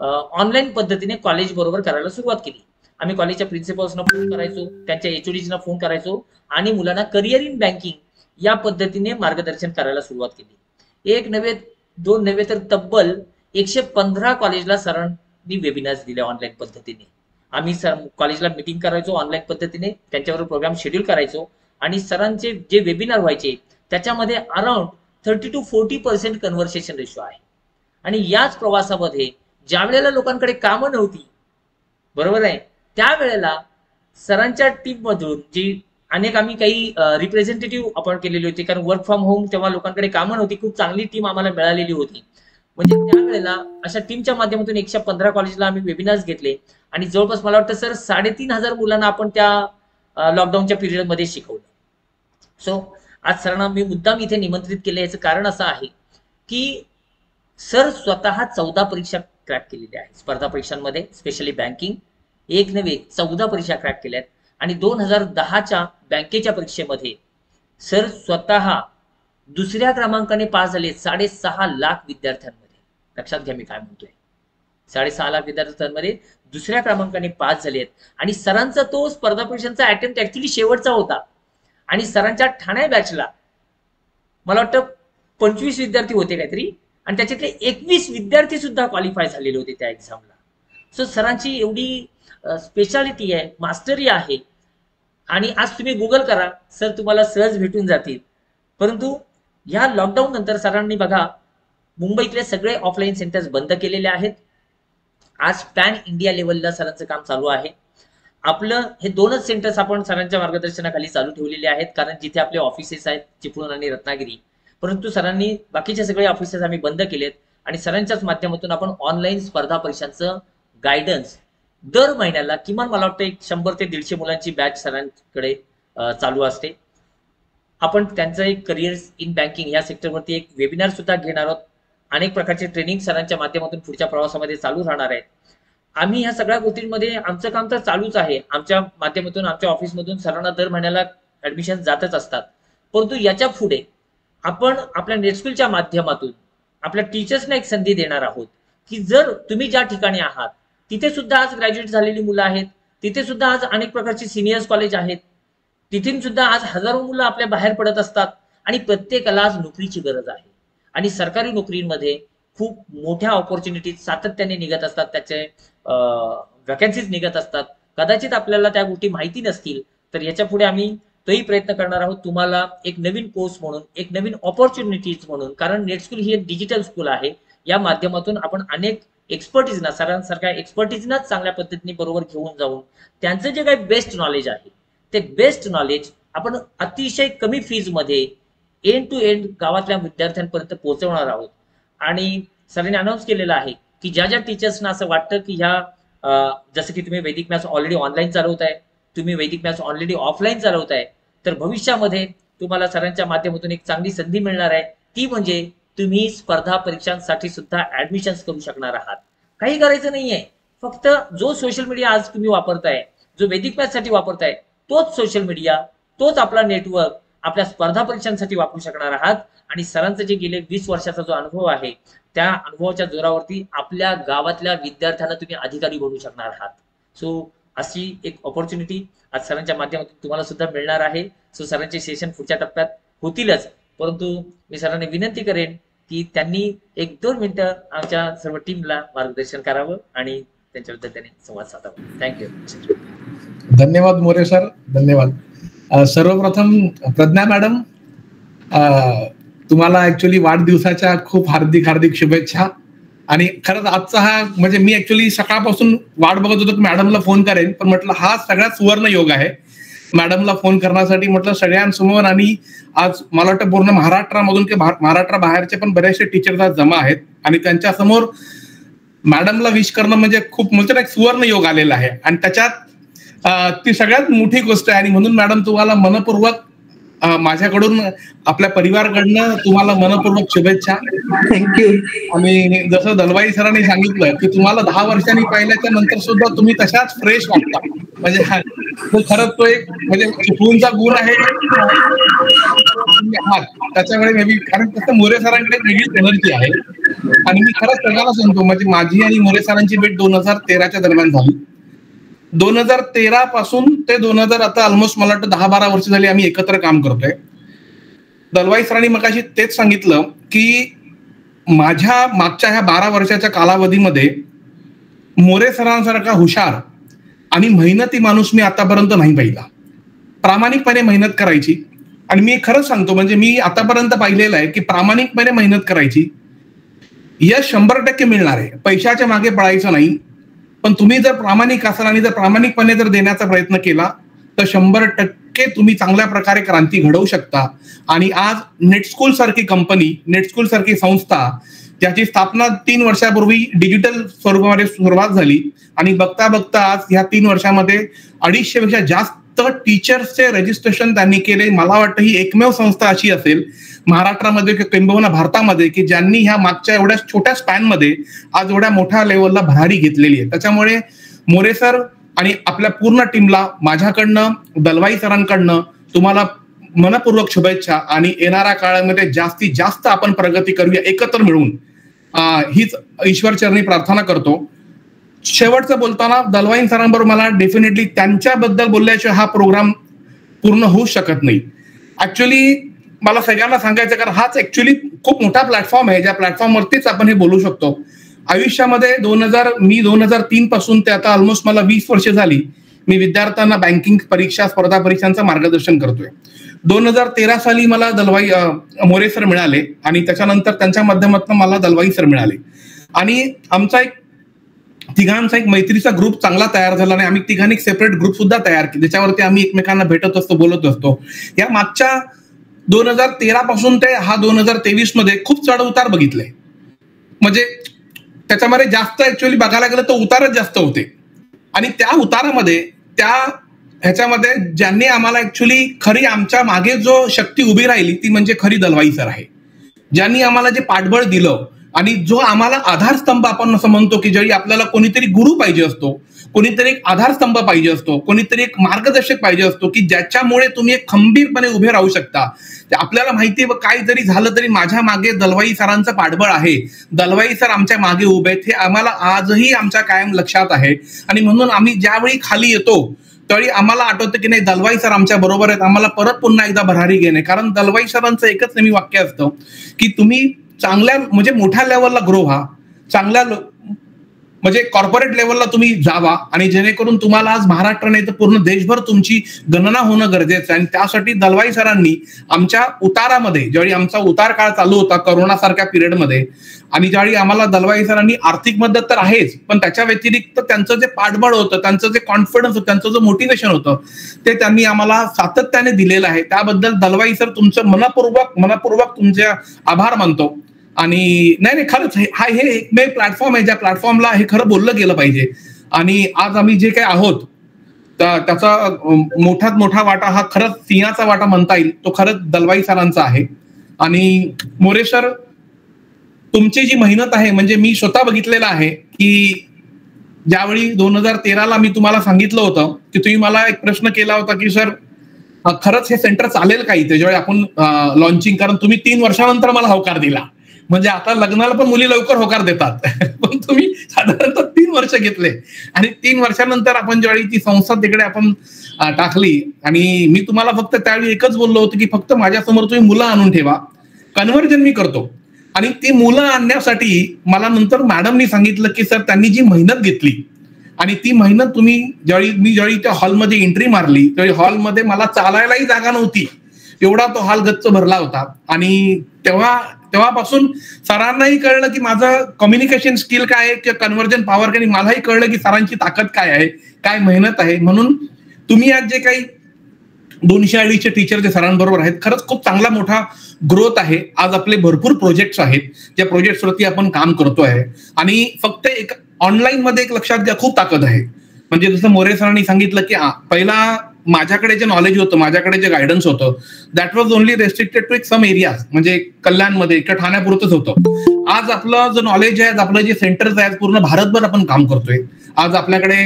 ऑनलाईन पद्धतीने कॉलेज बरोबर करायला सुरुवात केली. आम्ही कॉलेजच्या प्रिन्सिपल्सना फोन करायचो, त्यांच्या एचओडीजना फोन करायचो आणि मुलांना करिअर इन बँकिंग या पद्धतीने मार्गदर्शन करायला सुरुवात केली. 1 नव्हे 2 नव्हे तर तब्बल 115 कॉलेजला सरांनी वेबिनार्स दिले ऑनलाईन पद्धतीने. आम्ही कॉलेजला मीटिंग करायचो ऑनलाईन पद्धतीने, त्यांच्याबरोबर प्रोग्राम शेड्यूल करायचो आणि सरांचे जे वेबिनार व्हायचे त्याच्यामध्ये अराउंड 30 to 40% कन्व्हर्सेशन रेशो आहे. आणि याच प्रवासामध्ये ज्या वेळेला लोकांकडे कामं नव्हती, बरोबर आहे, त्यावेळेला सरांच्या टीम मधून जी अनेक आम्ही काही रिप्रेझेंटेटिव्ह आपण केलेली होती, कारण वर्क फ्रॉम होम तेव्हा लोकांकडे कामं नव्हती, खूप चांगली टीम आम्हाला मिळालेली होती. म्हणजे त्यावेळेला अशा टीमच्या माध्यमातून 115 कॉलेजला आम्ही वेबिनार्स घेतले आणि जवळपास मला वाटतं सर 3,500 मुलांना आपण त्या लॉकडाऊनच्या पिरियडमध्ये शिकवलं. सो आज सरांना मी मुद्दाम इथे निमंत्रित केले, याचं कारण असं आहे की सर स्वतः 14 परीक्षा क्रॅक केलेल्या आहेत स्पर्धा परीक्षांमध्ये, स्पेशली बँकिंग. 1 नव्हे 14 परीक्षा क्रॅक केल्यात. आणि 2010च्या बँकेच्या परीक्षेमध्ये सर स्वतः 2ऱ्या क्रमांकाने पास झाले 6.5 लाख विद्यार्थ्यांमध्ये. लक्षात घ्या मी काय म्हणतोय. 6.5 लाख विद्यार्थ्यांमध्ये दुसऱ्या क्रमांकाने पास झाले आहेत. आणि सरांचा तो स्पर्धा परीक्षांचा अटेम्प्ट ऍक्च्युली शेवटचा होता. आणि सरांच्या ठाणे बॅचला मला वाटतं 25 विद्यार्थी होते काहीतरी, आणि त्याच्यातले 21 विद्यार्थी सुद्धा क्वालिफाय झालेले होते त्या एक्झामला. सो सरांची एवढी स्पेशालिटी आहे, मास्टरी आहे. आणि आज तुम्ही गुगल करा, सर तुम्हाला सहज भेटून जातील. परंतु ह्या लॉकडाऊन नंतर सरांनी बघा मुंबईतले सगळे ऑफलाईन सेंटर्स बंद केलेले आहेत. आज पॅन इंडिया लेवलला सरांचं काम चालू आहे. आपलं हे 2च सेंटर्स आपण सरांच्या मार्गदर्शनाखाली चालू ठेवलेले आहेत, कारण जिथे आपले ऑफिसेस आहेत चिपळूण आणि रत्नागिरी. परंतु सरांनी बाकीचे सगळे ऑफिसेस आम्ही बंद केलेत आणि सरांच्याच माध्यमातून आपण ऑनलाईन स्पर्धा परीक्षांचं गायडन्स दर महिन्याला किमान मला वाटतं 100 ते 150 मुलांची बॅच सरांकडे चालू असते. आपण त्यांचं एक करिअर्स इन बँकिंग या सेक्टरवरती एक वेबिनार सुद्धा घेणार आहोत. अनेक प्रकारचे ट्रेनिंग सरांच्या माध्यमातून पुढच्या प्रवासामध्ये चालू राहणार आहेत. आम्ही ह्या सगळ्या गोष्टींमध्ये आमचं काम तर चालूच आहे. आमच्या माध्यमातून आमच्या ऑफिसमधून सरांना दर महिन्याला ऍडमिशन जातच असतात. परंतु याच्या पुढे आपण आपल्या नेटस्कूलच्या माध्यमातून आपल्या टीचर्सना एक संधी देणार आहोत की जर तुम्ही ज्या ठिकाणी आहात तिथे सुद्धा आज ग्रॅज्युएट झालेली मुलं आहेत, तिथे सुद्धा आज अनेक प्रकारची सिनियर्स कॉलेज आहेत, तिथून सुद्धा आज हजारो मुलं आपल्या बाहेर पडत असतात आणि प्रत्येकाला आज नोकरीची गरज आहे. आणि सरकारी नोकरीमध्ये खूप मोठ्या ऑपॉर्च्युनिटीज सातत्याने निघत असतात, त्याचे वॅकन्सीज निघत असतात. कदाचित आपल्याला त्या गोष्टी माहिती नसतील, तर याच्या पुढे आम्ही तोही प्रयत्न करणार आहोत तुम्हाला एक नवीन कोर्स म्हणून, एक नवीन ऑपॉर्च्युनिटीज म्हणून. कारण नेटस्कूल ही एक डिजिटल स्कूल आहे. या माध्यमातून आपण अनेक एक्सपर्टीजना, सरांसारख्या एक्सपर्टीजनाच चांगल्या पद्धतीने बरोबर घेऊन जाऊन त्यांचं जे काही बेस्ट नॉलेज आहे ते बेस्ट नॉलेज आपण अतिशय कमी फीजमध्ये एंड टू एंड गावातल्या विद्यार्थ्यांपर्यंत पोहोचवणार आहोत. आणि सरांनी अनाऊन्स केलेलं आहे की ज्या ज्या टीचर्सना असं वाटतं की ह्या जसं की तुम्ही वैदिक मॅथ्स ऑलरेडी ऑनलाईन चालवताय, तुम्ही वैदिक मॅथ्स ऑलरेडी ऑफलाईन चालवताय, तर भविष्यामध्ये तुम्हाला सरांच्या माध्यमातून एक चांगली संधी मिळणार आहे. ती म्हणजे तुम्ही स्पर्धा परीक्षांसाठी सुद्धा ऍडमिशन्स करू शकणार आहात. काही करायचं नाहीये, फक्त जो सोशल मीडिया आज तुम्ही वापरताय, जो वैदिक मॅथ्ससाठी वापरताय, तोच सोशल मीडिया, तोच आपला नेटवर्क आपल्या स्पर्धा परीक्षांसाठी वापरू शकणार आहात. आणि सरांचं जे गेले 20 वर्षाचा जो अनुभव आहे त्या अनुभवाच्या जोरावरती आपल्या गावातल्या विद्यार्थ्यांना तुम्ही अधिकारी बनवू शकणार आहात. सो अशी एक ऑपॉर्च्युनिटी आज सरांच्या माध्यमातून तुम्हाला सुद्धा मिळणार आहे. सो सरांचे सेशन पुढच्या टप्प्यात होतीलच, परंतु मी सरांनी विनंती करेन की त्यांनी 1-2 मिनिटं आमच्या सर्व टीमला मार्गदर्शन करावं आणि त्यांच्याबद्दल त्यांनी संवाद साधावा. थँक्यू. धन्यवाद मोरे सर, धन्यवाद. सर्वप्रथम प्रज्ञा मॅडम, तुम्हाला ऍक्च्युली वाढदिवसाच्या खूप हार्दिक हार्दिक शुभेच्छा. आणि खरंच आजचा हा म्हणजे मी ऍक्च्युली सकाळपासून वाट बघत होतो की मॅडमला फोन करेन, पण म्हटलं हा सगळ्यात सुवर्ण योग आहे मॅडमला फोन करण्यासाठी. म्हटलं सगळ्यांसमोर, आणि आज मला वाटतं पूर्ण महाराष्ट्रामधून की महाराष्ट्रा बाहेरचे पण बरेचसे टीचर्स आज जमा आहेत आणि त्यांच्या समोर मॅडमला विश करणं म्हणजे खूप मोठं एक सुवर्ण योग आलेला आहे. आणि त्याच्यात ती सगळ्यात मोठी गोष्ट आहे. आणि म्हणून मॅडम तुम्हाला मनपूर्वक माझ्याकडून, आपल्या परिवाराकडनं तुम्हाला मनपूर्वक शुभेच्छा. थँक्यू. आणि जसं दलवाई सरांनी सांगितलं की तुम्हाला 10 वर्षांनी पाहिल्याच्या नंतर सुद्धा तुम्ही तशाच फ्रेश वाटता, म्हणजे खरंच तो एक म्हणजे चिपळूणचा गुण आहे त्याच्यामुळे मे बी, कारण तसं मोरे सरांकडे वेगळीच एनर्जी आहे. आणि मी खरंच सगळ्याला सांगतो, म्हणजे माझी आणि मोरे सरांची भेट 2013च्या दरम्यान झाली. 2013 पासून ते 2000 आता ऑलमोस्ट मला वाटतं 10-12 वर्ष झाली आम्ही एकत्र काम करतोय. दलवाई सरांनी मगाशी तेच सांगितलं की माझ्या मागच्या ह्या 12 वर्षाच्या कालावधीमध्ये मोरे सरांसारखा हुशार आणि मेहनती माणूस मी आतापर्यंत नाही पाहिला. प्रामाणिकपणे मेहनत करायची. आणि मी खरंच सांगतो, म्हणजे मी आतापर्यंत पाहिलेलं आहे की प्रामाणिकपणे मेहनत करायची, यश 100% मिळणार आहे. पैशाच्या मागे पळायचं नाही. पण तुम्ही जर प्रामाणिक असाल आणि जर प्रामाणिकपणे जर देण्याचा प्रयत्न केला तर 100% तुम्ही चांगल्या प्रकारे क्रांती घडवू शकता. आणि आज नेटस्कूल सारखी कंपनी, नेटस्कूल सारखी संस्था, ज्याची स्थापना 3 वर्षापूर्वी डिजिटल स्वरूपामध्ये सुरुवात झाली, आणि बघता बघता आज ह्या 3 वर्षामध्ये 250 पेक्षा जास्त टीचर्सचे रजिस्ट्रेशन त्यांनी केले. मला वाटतं ही एकमेव संस्था अशी असेल महाराष्ट्रामध्ये किंबहुना भारतामध्ये की ज्यांनी ह्या मागच्या एवढ्या छोट्या स्पॅनमध्ये आज एवढ्या मोठ्या लेवलला भरारी घेतलेली आहे. त्याच्यामुळे मोरे सर आणि आपल्या पूर्ण टीमला माझ्याकडनं, दलवाई सरांकडनं तुम्हाला मनपूर्वक शुभेच्छा. आणि येणाऱ्या काळामध्ये जास्तीत जास्त आपण प्रगती करूया एकत्र मिळून, हीच ईश्वरचरणी प्रार्थना करतो. शेवटचं बोलताना दलवाईन सरांबरोबर मला डेफिनेटली त्यांच्याबद्दल बोलल्याशिवाय हा प्रोग्राम पूर्ण होऊ शकत नाही. ऍक्च्युली मला सगळ्यांना सांगायचं, कारण हाच ऍक्च्युली खूप मोठा प्लॅटफॉर्म आहे, ज्या प्लॅटफॉर्मवरतीच आपण हे बोलू शकतो. आयुष्यामध्ये 2003 पासून ते आता ऑलमोस्ट मला 20 वर्ष झाली मी विद्यार्थ्यांना बँकिंग परीक्षा, स्पर्धा परीक्षांचं मार्गदर्शन करतोय. 2013 साली मला दलवाई मोरे सर मिळाले आणि त्याच्यानंतर त्यांच्या माध्यमातून मला दलवाई सर मिळाले आणि आमचा तिघांचा एक मैत्रीचा ग्रुप चांगला तयार झाला आणि आम्ही तिघांनी एक सेपरेट ग्रुप सुद्धा तयार केले, ज्याच्यावरती आम्ही एकमेकांना भेटत असतो, बोलत असतो. या मागच्या 2013 पासून ते हा 2023 मध्ये खूप चढ उतार बघितले. म्हणजे त्याच्यामध्ये जास्त ऍक्च्युअली बघायला गेलं तर उतारच जास्त होते आणि त्या उतारामध्ये ह्याच्यामध्ये ज्यांनी आम्हाला ऍक्च्युली खरी आमच्या मागे जो शक्ती उभी राहिली ती म्हणजे खरी दलवाई सर आहे. ज्यांनी आम्हाला जे पाठबळ दिलं आणि जो आम्हाला आधारस्तंभ आपण असं म्हणतो की ज्यावेळी आपल्याला कोणीतरी गुरु पाहिजे असतो, कोणीतरी एक आधारस्तंभ पाहिजे असतो, कोणीतरी एक मार्गदर्शक पाहिजे असतो की ज्याच्यामुळे तुम्ही एक खंबीरपणे उभे राहू शकता. आपल्याला माहिती आहे काय जरी झालं तरी माझ्या मागे दलवाई सरांचं पाठबळ आहे, दलवाई सर आमच्या मागे उभे आहेत, हे आम्हाला आजही आमच्या कायम लक्षात आहे. आणि म्हणून आम्ही ज्यावेळी खाली येतो त्यावेळी आम्हाला आठवतं की नाही दलवाई सर आमच्या बरोबर आहेत, आम्हाला परत पुन्हा एकदा भरारी घेणे. कारण दलवाई सरांचं एकच नेहमी वाक्य असतं की तुम्ही चांगल्या म्हणजे मोठ्या लेवलला ग्रो व्हा, चांगल्या म्हणजे कॉर्पोरेट लेवलला तुम्ही जावा आणि जेणेकरून तुम्हाला आज महाराष्ट्र नाही तर पूर्ण देशभर तुमची गणना होणं गरजेचं आहे. आणि त्यासाठी दलवाई सरांनी आमच्या उतारामध्ये, ज्यावेळी आमचा उतार काळ चालू होता करोनासारख्या पिरियडमध्ये, आणि ज्यावेळी आम्हाला दलवाई सरांनी आर्थिक मदत तर आहेच पण त्याच्या व्यतिरिक्त त्यांचं जे पाठबळ होतं, त्यांचं जे कॉन्फिडन्स होतं, त्यांचं जे मोटिवेशन होतं ते त्यांनी आम्हाला सातत्याने दिलेलं आहे. त्याबद्दल दलवाई सर तुमचं मनपूर्वक तुमचे आभार मानतो. आणि नाही खरंच हे एकमेव प्लॅटफॉर्म आहे ज्या प्लॅटफॉर्मला हे खरं बोललं गेलं पाहिजे. आणि आज आम्ही जे काही आहोत त्याचा मोठ्यात मोठा वाटा हा खरंच सिंहाचा वाटा म्हणता येईल, तो खरंच दलवाई सरांचा आहे. आणि मोरे सर तुमची जी मेहनत आहे, म्हणजे मी स्वतः बघितलेलं आहे की ज्यावेळी 2013ला मी तुम्हाला सांगितलं होतं की तुम्ही मला एक प्रश्न केला होता की सर खरंच हे सेंटर चालेल का इथे, ज्यावेळी आपण लॉन्चिंग, कारण तुम्ही 3 वर्षानंतर मला होकार दिला. म्हणजे आता लग्नाला पण मुली लवकर होकार देतात पण तुम्ही साधारणतः 3 वर्ष घेतले आणि 3 वर्षानंतर आपण ज्यावेळी ती संस्था तिकडे आपण टाकली आणि मी तुम्हाला फक्त त्यावेळी एकच बोललो होतो की फक्त माझ्यासमोर तुम्ही मुलं आणून ठेवा, कन्व्हर्जन मी करतो. आणि ती मुलं आणण्यासाठी मला नंतर मॅडमनी सांगितलं की सर त्यांनी जी मेहनत घेतली आणि ती मेहनत मी ज्यावेळी त्या हॉलमध्ये एंट्री मारली त्यावेळी हॉलमध्ये मला चालायलाही जागा नव्हती, एवढा तो हॉल गच्च भरला होता. आणि तेव्हापासून सरांनाही कळलं की माझं कम्युनिकेशन स्किल काय आहे किंवा कन्व्हर्जन पॉवर काय, मलाही कळलं की सरांची ताकद काय आहे, काय मेहनत आहे. म्हणून तुम्ही आज जे काही 200-250 टीचर जे सरांबरोबर आहेत, खरंच खूप चांगला मोठा ग्रोथ आहे. आज आपले भरपूर प्रोजेक्ट्स आहेत ज्या प्रोजेक्ट्सवरती आपण काम करतो आहे. आणि फक्त एक ऑनलाईन मध्ये एक लक्षात घ्या, खूप ताकद आहे. म्हणजे जसं मोरे सरांनी सांगितलं की पहिला माझ्याकडे जे नॉलेज होतं, माझ्याकडे जे गायडन्स होतं, that was only restricted to some areas, म्हणजे कल्याणमध्ये किंवा ठाण्यापुरतच होतं. आज आपलं जो नॉलेज आहे, आपलं जे सेंटर्स आहेत, पूर्ण भारतभर आपण काम करतोय. आज आपल्याकडे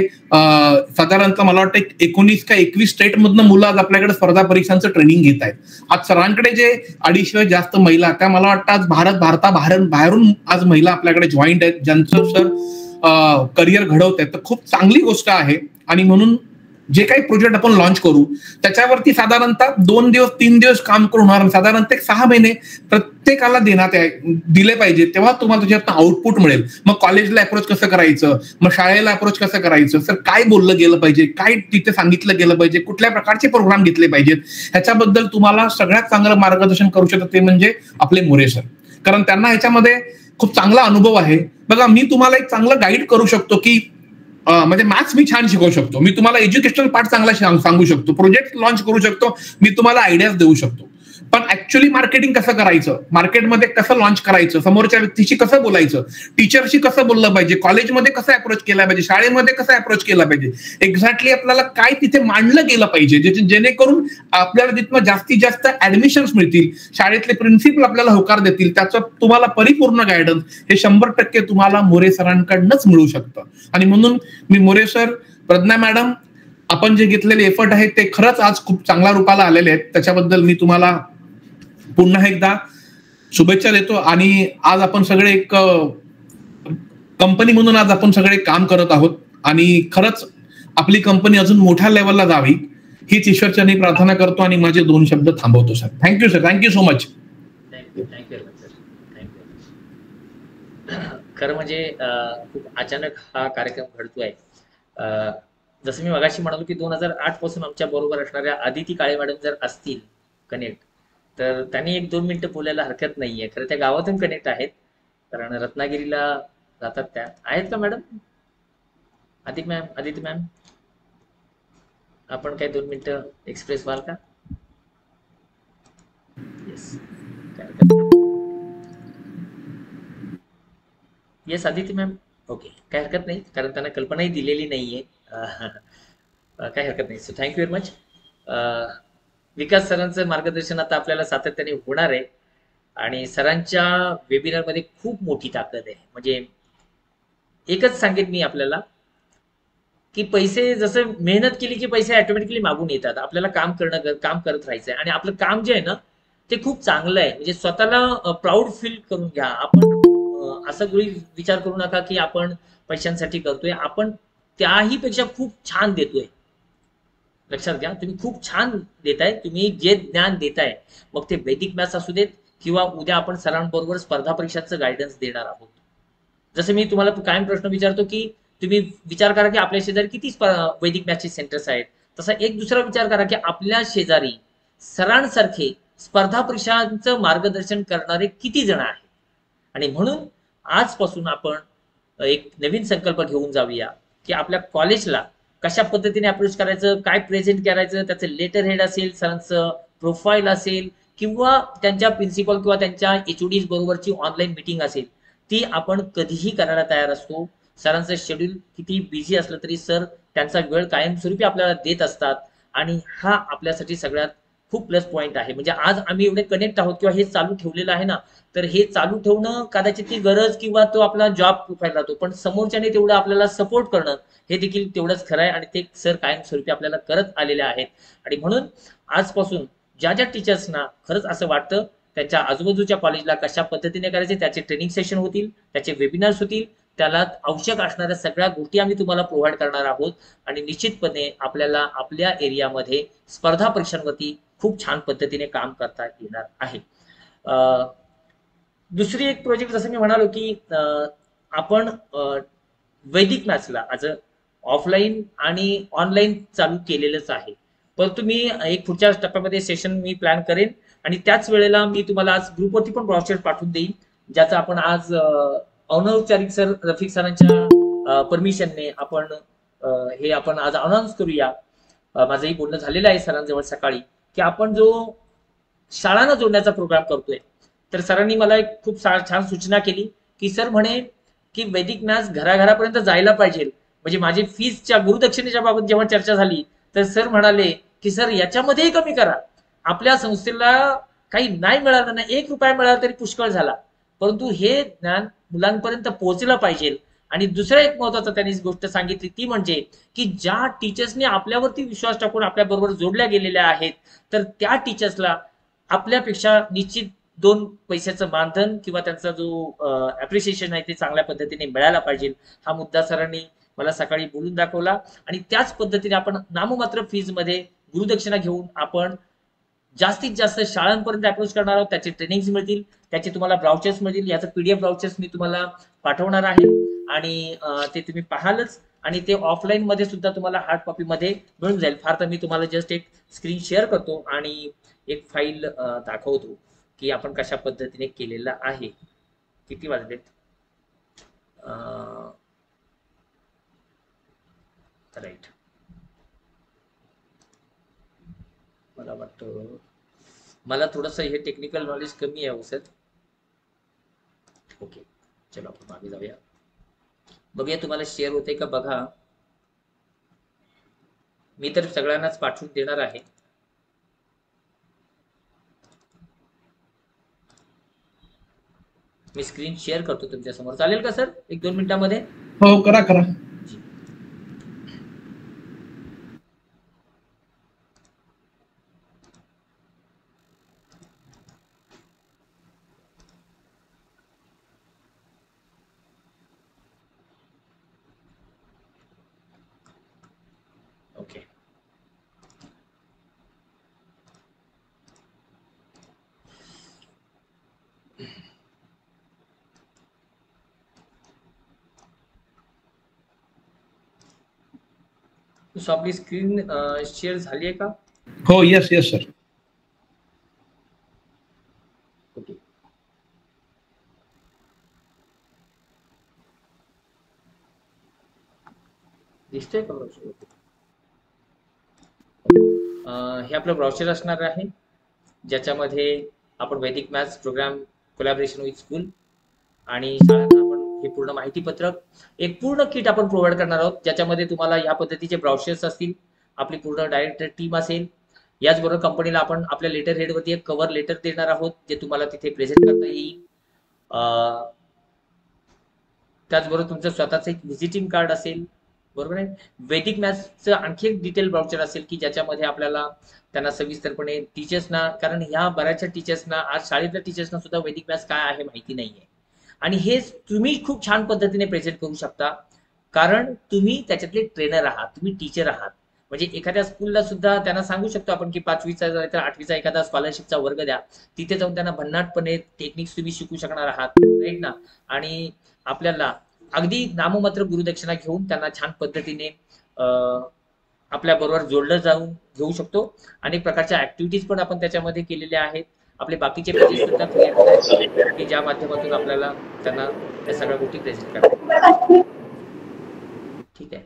साधारणतः मला वाटतं 19 का 21 स्टेटमधनं मुलं आज आपल्याकडे स्पर्धा परीक्षांचं ट्रेनिंग घेत आहेत. आज सरांकडे जे 250 जास्त महिला, त्या मला वाटतं आज बाहेरून आज महिला आपल्याकडे जॉईंट आहेत, ज्यांचं सर करिअर घडवत आहेत. तर खूप चांगली गोष्ट आहे. आणि म्हणून जे काही प्रोजेक्ट आपण लॉन्च करू त्याच्यावरती साधारणतः 2 दिवस 3 दिवस काम करून होणार, साधारणतः 6 महिने प्रत्येकाला दिले पाहिजे, तेव्हा तुम्हाला त्याच्यात आउटपुट मिळेल. मग कॉलेजला अप्रोच कसं करायचं, मग शाळेला अप्रोच कसं करायचं, सर काय बोललं गेलं पाहिजे, काय तिथे सांगितलं गेलं पाहिजे, कुठल्या प्रकारचे प्रोग्राम घेतले पाहिजेत, ह्याच्याबद्दल तुम्हाला सगळ्यात चांगलं मार्गदर्शन करू शकतात ते म्हणजे आपले मोरे सर. कारण त्यांना ह्याच्यामध्ये खूप चांगला अनुभव आहे. बघा, मी तुम्हाला एक चांगलं गाईड करू शकतो की म्हणजे मॅथ्स मी छान शिकवू शकतो, मी तुम्हाला एज्युकेशनल पार्ट चांगला सांगू शकतो, प्रोजेक्ट लॉन्च करू शकतो, मी तुम्हाला आयडियाज देऊ शकतो. पण ऍक्च्युअली मार्केटिंग कसं करायचं, मार्केटमध्ये कसं लॉन्च करायचं, समोरच्या व्यक्तीशी कसं बोलायचं, टीचरशी कसं बोललं पाहिजे, कॉलेजमध्ये कसं अप्रोच केला पाहिजे, शाळेमध्ये कसं अप्रोच केला पाहिजे, एक्झॅक्टली आपल्याला काय तिथे मांडलं गेलं पाहिजे, जेणेकरून आपल्याला तिथं जास्तीत जास्त ऍडमिशन्स मिळतील, शाळेतले प्रिन्सिपल आपल्याला होकार देतील, त्याचं तुम्हाला परिपूर्ण गायडन्स हे 100% तुम्हाला मोरे सरांकडनंच मिळू शकतं. आणि म्हणून मी मोरे सर, प्रज्ञा मॅडम, आपण जे घेतलेले एफर्ट आहेत ते खरंच आज खूप चांगल्या रूपाला आलेले आहेत. त्याच्याबद्दल मी तुम्हाला पुन्हा एकदा शुभेच्छा देतो. आणि आज आपण सगळे एक कंपनी म्हणून आज आपण सगळे काम करत आहोत आणि खरंच आपली कंपनी अजून मोठ्या लेवलला जावी हीच ईश्वरचरणी प्रार्थना करतो आणि माझे 2 शब्द थांबवतो sir. Thank you sir, thank you so much. Thank you sir, thank you. खरं म्हणजे खूप अचानक हा कार्यक्रम घडतोय. जसं मी मगाशी म्हणालो की 2008 पासून आमच्या बरोबर असणाऱ्या आदिती काळे मॅडम जर असतील कनेक्ट, तर त्यांनी 1-2 मिनिटं बोलायला हरकत नाहीये. खरं त्या गावातून कनेक्ट आहेत, कारण रत्नागिरीला जातात त्या. आहेत का मॅडम? आदिती मॅम, आपण काय 2 मिनिटं एक्सप्रेस व्हाल का? Yes, yes Aditi ma'am. Okay, काय हरकत नाही, कारण त्यांना कल्पनाही दिलेली नाहीये. काय हरकत नाही. So thank you very much. Vikas सरांचं मार्गदर्शन आता आपल्याला सातत्याने होणार आहे आणि सरांच्या वेबिनारमध्ये खूप मोठी ताकद आहे. म्हणजे एकच सांगेन मी आपल्याला की पैसे जसं मेहनत केली की पैसे ऑटोमॅटिकली मागून येतात. आपल्याला काम करत राहायचंय आणि आपलं काम जे आहे ना ते खूप चांगलं आहे. म्हणजे स्वतःला प्राऊड फील करून घ्या. आपण असं गृहीत विचार करू नका की आपण पैशांसाठी करतोय. आपण त्याही पेक्षा खूप छान देतोय. लक्षात घ्या, तुम्ही खूप छान देताय. तुम्ही जे ज्ञान देताय, मग ते वैदिक मॅथ्स असू देत किंवा उद्या आपण सरांबरोबर स्पर्धा परीक्षांचं गायडन्स देणार आहोत. जसं मी तुम्हाला कायम प्रश्न विचारतो की तुम्ही विचार करा की आपल्या शेजारी किती वैदिक मॅथ्सचे सेंटर्स आहेत. तसा एक दुसरा विचार करा की आपल्या शेजारी सरांसारखे स्पर्धा परीक्षांचं मार्गदर्शन करणारे किती जण आहेत. आणि म्हणून आजपासून आपण एक नवीन संकल्प घेऊन जाऊया की आपल्या कॉलेजला कशा पद्धतीने अप्रोच करायचं, काय प्रेझेंट करायचं, त्याचं लेटर हेड असेल, सरांचं प्रोफाईल असेल किंवा त्यांच्या प्रिन्सिपल किंवा त्यांच्या एचओडीज बरोबरची ऑनलाईन मीटिंग असेल, ती आपण कधीही करायला तयार असतो. सरांचं शेड्यूल किती बिझी असलं तरी सर त्यांचा वेळ कायमस्वरूपी आपल्याला देत असतात आणि हा आपल्यासाठी सगळ्यात खूप प्लस पॉईंट आहे. म्हणजे आज आम्ही एवढे कनेक्ट आहोत किंवा हे चालू ठेवलेलं आहे ना, तर हे चालू ठेवणं कदाचित ती गरज किंवा तो आपला जॉब प्रोफाईल राहतो, पण समोरच्याने तेवढं आपल्याला सपोर्ट करणं हे देखील तेवढंच खरं आहे आणि ते सर कायमस्वरूपी आपल्याला करत आलेले आहेत. आणि म्हणून आजपासून ज्या ज्या टीचर्सना खरंच असं वाटतं त्यांच्या आजूबाजूच्या कॉलेजला कशा पद्धतीने करायचे, त्याचे ट्रेनिंग सेशन होतील, त्याचे वेबिनार्स होतील, त्याला आवश्यक असणाऱ्या सगळ्या गोष्टी आम्ही तुम्हाला प्रोव्हाइड करणार आहोत आणि निश्चितपणे आपल्याला आपल्या एरियामध्ये स्पर्धा परीक्षांवरती खूप छान पद्धतीने काम करता येणार आहे. दुसरी एक प्रोजेक्ट जसं मी म्हणालो की आपण वैदिक मॅथ्सला आज ऑफलाईन आणि ऑनलाईन चालू केलेलंच आहे. परंतु मी एक पुढच्या टप्प्यामध्ये सेशन मी प्लॅन करेन आणि त्याच वेळेला मी तुम्हाला आज ग्रुपवरती पण ब्रॉशर पाठवून देईन, ज्याचा आपण आज अनौपचारिक सर रफिक सरांच्या परमिशनने आपण हे आपण आज अनाऊन्स करूया. माझंही बोलणं झालेलं आहे सरांजवळ सकाळी की आपण जो शाळांना जोडण्याचा प्रोग्राम करतोय, तर सरांनी मला एक खूप छान सूचना केली की सर म्हणे की वैदिक मॅथ्स घराघरापर्यंत जायला पाहिजे. म्हणजे माझी फीजच्या गुरुदक्षिणेच्या बाबत जेव्हा चर्चा झाली तर सर म्हणाले की सर याच्यामध्येही कमी करा. आपल्या संस्थेला काही नाही मिळालं ना, 1 रुपया मिळाला तरी पुष्कळ झाला, परंतु हे ज्ञान मुलांपर्यंत पोहोचलं पाहिजे. आणि दुसरं एक महत्वाचं त्यांनी गोष्ट सांगितली ती म्हणजे की ज्या टीचर्सने आपल्यावरती विश्वास टाकून आपल्या बरोबर जोडल्या गेलेल्या आहेत, तर त्या टीचर्सला आपल्यापेक्षा निश्चित 2 पैशाचं मानधन किंवा त्यांचा जो अप्रिशिएशन आहे ते चांगल्या पद्धतीने मिळायला पाहिजे. हा मुद्दा सरांनी मला सकाळी बोलून दाखवला आणि त्याच पद्धतीने आपण नाममात्र फीज मध्ये गुरुदक्षिणा घेऊन आपण जास्तीत जास्त शाळांपर्यंत अप्रोच करणार आहोत. त्याचे ट्रेनिंग्स मिळतील, त्याचे तुम्हाला ब्राउचर्स मिळतील. याचं पीडीएफ ब्राउचर्स मी तुम्हाला पाठवणार आहे आणि ते तुम्ही पाहालच आणि ते ऑफलाईन मध्ये सुद्धा तुम्हाला हार्ड कॉपी मध्ये मिळून जाईल. फार तर मी तुम्हाला जस्ट एक स्क्रीन शेअर करतो आणि एक फाईल दाखवतो की आपण कशा पद्धतीने केलेलं आहे. किती वाजलेत? राईट, मला वाटतं मला थोडंसं हे टेक्निकल नॉलेज कमी आहे सर. ओके, चलो आपण मागे जाऊया, बघूया तुम्हाला शेअर होते का बघा. मी तर सगळ्यांनाच पाठवून देणार आहे. मी स्क्रीन शेअर करतो तुमच्या समोर, चालेल का सर? 1-2 मिनिटांमध्ये. हो, करा करा. सो आपली स्क्रीन शेअर झाली आहे का? हो, येस येस सर. ओके. दिसतोय का ब्राउचर? हे आपलं ब्राउचर असणार आहे, ज्याच्यामध्ये आपण Vedic maths program collaboration with school आणि शाळांना आपण हे पूर्ण माहिती पत्रक, एक पूर्ण किट आपण प्रोव्हाइड करणार आहोत, ज्याच्यामध्ये तुम्हाला या पद्धतीचे ब्राउचर्स असतील, आपली पूर्ण डायरेक्टर टीम असेल, याचबरोबर कंपनीला आपण आपल्या लेटर हेडवरती एक कव्हर लेटर देणार आहोत, जे तुम्हाला तिथे प्रेझेंट करता येईल. त्याचबरोबर तुमचं स्वतःचं एक व्हिजिटिंग कार्ड असेल, बरोबर आहे. वैदिक मॅथ्सचं आणखी एक डिटेल ब्राउचर असेल की ज्याच्यामध्ये आपल्याला त्यांना सविस्तरपणे टीचर्सना, कारण ह्या बऱ्याचशा टीचर्सना, आज शाळेतल्या टीचर्सना सुद्धा वैदिक मॅथ्स काय आहे माहिती नाहीये, आणि हे तुम्ही खूप छान पद्धतीने प्रेझेंट करू शकता, कारण तुम्ही त्याच्यातले ट्रेनर आहात, तुम्ही टीचर आहात. म्हणजे एखाद्या स्कूलला सुद्धा त्यांना सांगू शकतो आपण की 5वीचा तर 8वीचा एखादा स्कॉलरशिपचा वर्ग द्या, तिथे जाऊन त्यांना भन्नाटपणे टेक्निक्स तुम्ही शिकू शकणार आहात, राईट ना. आणि आपल्याला अगदी नाममात्र गुरुदक्षिणा घेऊन त्यांना छान पद्धतीने आपल्या बरोबर जोडलं जाऊन घेऊ शकतो. अनेक प्रकारच्या ऍक्टिव्हिटीज पण आपण त्याच्यामध्ये केलेल्या आहेत. आपले बाकीचे पेजेस सुद्धा क्रिएट आहेत की ज्या माध्यमातून आपल्याला त्यांना त्या सगळ्या गोष्टी प्रेझेंट करतात. ठीक आहे.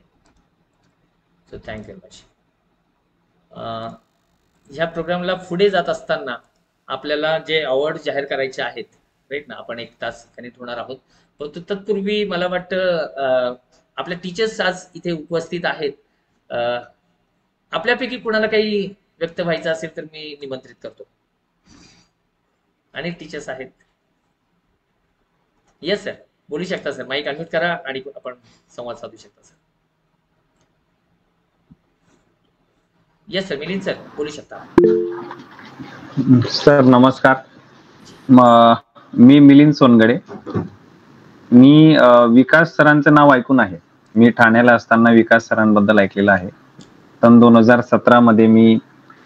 So thank you much. ह्या प्रोग्रामला पुढे जात असताना आपल्याला जे अवॉर्ड जाहीर करायचे आहेत, राईट ना, आपण 1 तास कनेक्ट होणार आहोत. परंतु तत्पूर्वी मला वाटतं आपल्या टीचर्स आज इथे उपस्थित आहेत. आपल्यापैकी कोणाला काही व्यक्त व्हायचं असेल तर मी निमंत्रित करतो. अनेक टीचर्स आहेत. येस सर, बोलू शकता सर, माईक अनम्यूट करा आणि आपण संवाद साधू शकता sir. Yes sir, Milind sir बोलू शकता. सर नमस्कार. मी मिलिंद सोनगडे. मी विकास सरांचं नाव ऐकून आहे. मी ठाण्याला असताना विकास सरांबद्दल ऐकलेलं आहे. सन 2017 मध्ये मी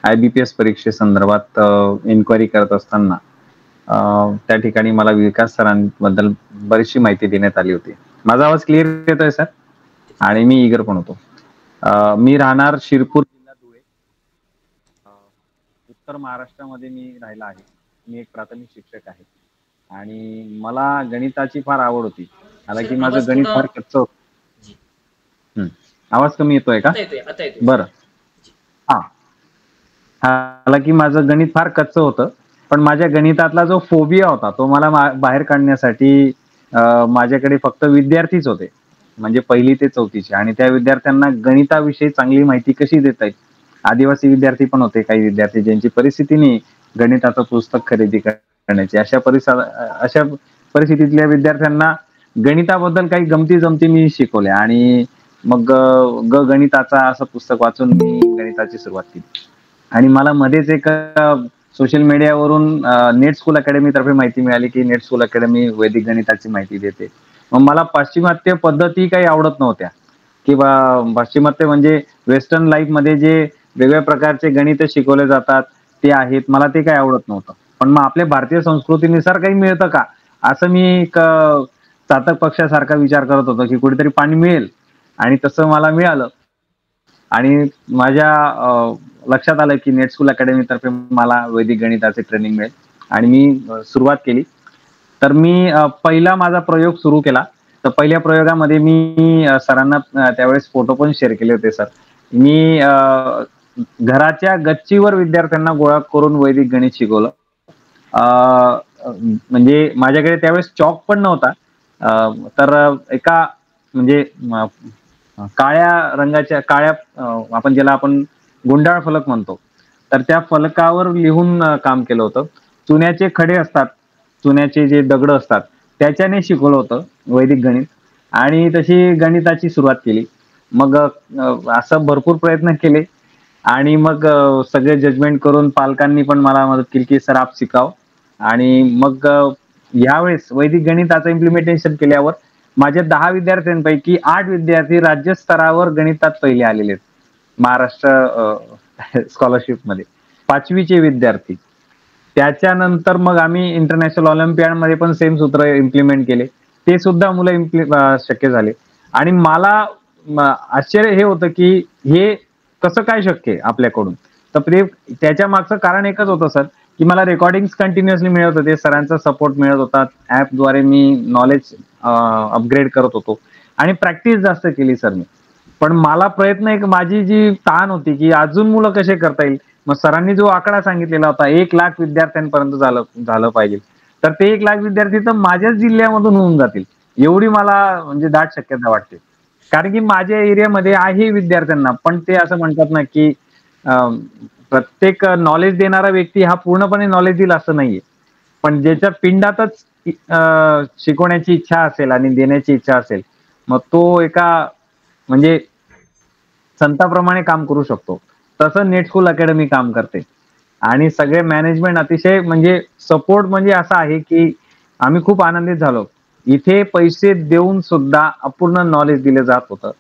IBPS परीक्षेसंदर्भात इन्क्वायरी करत असताना त्या ठिकाणी मला विकास सरांबद्दल बरीचशी माहिती देण्यात आली होती. माझा आवाज क्लिअर येतोय सर? आणि मी ईगर पण होतो. मी राहणार शिरपूर जिल्हा धुळे, उत्तर महाराष्ट्रामध्ये मी राहिला आहे. मी एक प्राथमिक शिक्षक आहे आणि मला गणिताची फार आवड होती. हालाकी सर, माझं आवाज गणित थोडा- फार कच्चं होतं. आवाज कमी येतोय का? आता येतोय, आता येतोय. बरं. हालाकी माझं गणित फार कच्चं होतं, पण माझ्या गणितातला जो फोबिया होता तो मला बाहेर काढण्यासाठी माझ्याकडे फक्त विद्यार्थीच होते, म्हणजे 1ली ते 4थीचे, आणि त्या विद्यार्थ्यांना गणिताविषयी चांगली माहिती कशी देता येईल. आदिवासी विद्यार्थी पण होते, काही विद्यार्थी ज्यांची परिस्थिती नाही गणिताचं पुस्तक खरेदी करण्याची. अशा परिस्थितीतल्या विद्यार्थ्यांना गणिताबद्दल काही गमती जमती मी शिकवल्या, आणि मग गणिताचा असं पुस्तक वाचून मी गणिताची सुरुवात केली. आणि मला मध्येच एक सोशल मीडियावरून नेट स्कूल अकॅडमी तर्फे माहिती मिळाली की नेट स्कूल अकॅडमी वैदिक गणिताची माहिती देते. मग मला पाश्चिमात्य पद्धती काही आवडत नव्हत्या, किंवा पाश्चिमात्य म्हणजे वेस्टर्न लाईफ मध्ये जे वेगवेगळ्या प्रकारचे गणित शिकवले जातात ते आहेत, मला ते काही आवडत नव्हतं. पण मग आपल्या भारतीय संस्कृतीनुसार काही मिळतं का असं मी चातक पक्षासारखा विचार करत होतो की कुठेतरी पाणी मिळेल, आणि तसं मला मिळालं. आणि माझ्या लक्षात आलं की नेट स्कूल अकॅडमी तर्फे मला वैदिक गणिताचे ट्रेनिंग मिळेल, आणि मी सुरुवात केली. तर मी पहिला माझा प्रयोग सुरू केला. तर पहिल्या प्रयोगामध्ये मी सरांना त्यावेळेस फोटो पण शेअर केले होते सर. मी घराच्या गच्चीवर विद्यार्थ्यांना गोळा करून वैदिक गणित शिकवलं. म्हणजे माझ्याकडे त्यावेळेस चॉक पण नव्हता, तर एका म्हणजे काळ्या रंगाच्या आपण ज्याला आपण गुंडाळ फलक म्हणतो, तर त्या फलकावर लिहून काम केलं होतं. चुन्याचे खडे असतात, चुन्याचे जे दगड असतात त्याच्याने शिकवलं होतं वैदिक गणित, आणि तशी गणिताची सुरुवात केली. मग असं भरपूर प्रयत्न केले, आणि मग सगळे जजमेंट करून पालकांनी पण मला मदत केली की सर आप शिकाव. आणि मग यावेळेस वैदिक गणिताचं इम्प्लिमेंटेशन केल्यावर माझ्या 10 विद्यार्थ्यांपैकी 8 विद्यार्थी राज्यस्तरावर गणितात पहिले आलेले आहेत महाराष्ट्र स्कॉलरशिप मध्ये, 5वीचे विद्यार्थी. त्याच्यानंतर मग आम्ही इंटरनॅशनल ऑलिम्पियाड मध्ये पण सेम सूत्र इम्प्लिमेंट केले, ते सुद्धा मुलं शक्य झाले. आणि मला आश्चर्य हे होतं की हे कसं काय शक्य आहे आपल्याकडून. तर त्याच्या मागचं कारण एकच होतं सर, की मला रेकॉर्डिंग कंटिन्युअसली मिळत होते, सरांचा सपोर्ट मिळत होता, ऍपद्वारे मी नॉलेज अपग्रेड करत होतो आणि प्रॅक्टिस जास्त केली सर मी. पण मला प्रयत्न एक माझी जी ताण होती की अजून मुलं कसे करता येईल. मग सरांनी जो आकडा सांगितलेला होता 1,00,000 विद्यार्थ्यांपर्यंत झालं पाहिजे, तर ते 1,00,000 विद्यार्थी तर माझ्याच जिल्ह्यामधून होऊन जातील एवढी मला म्हणजे दाट शक्यता वाटते. कारण की माझ्या एरियामध्ये आहे विद्यार्थ्यांना, पण ते असं म्हणतात ना की प्रत्येक नॉलेज देणारा व्यक्ती हा पूर्णपणे नॉलेज देईल असं नाहीये, पण ज्याच्या पिंडातच शिकवण्याची इच्छा असेल आणि देण्याची इच्छा असेल, मग तो एका म्हणजे संताप्रमाणे काम करू शकतो. तसं नेट स्कूल अकॅडमी काम करते आणि सगळे मॅनेजमेंट अतिशय म्हणजे सपोर्ट म्हणजे असा आहे की आम्ही खूप आनंदित झालो. इथे पैसे देऊन सुद्धा अपूर्ण नॉलेज दिलं जात होतं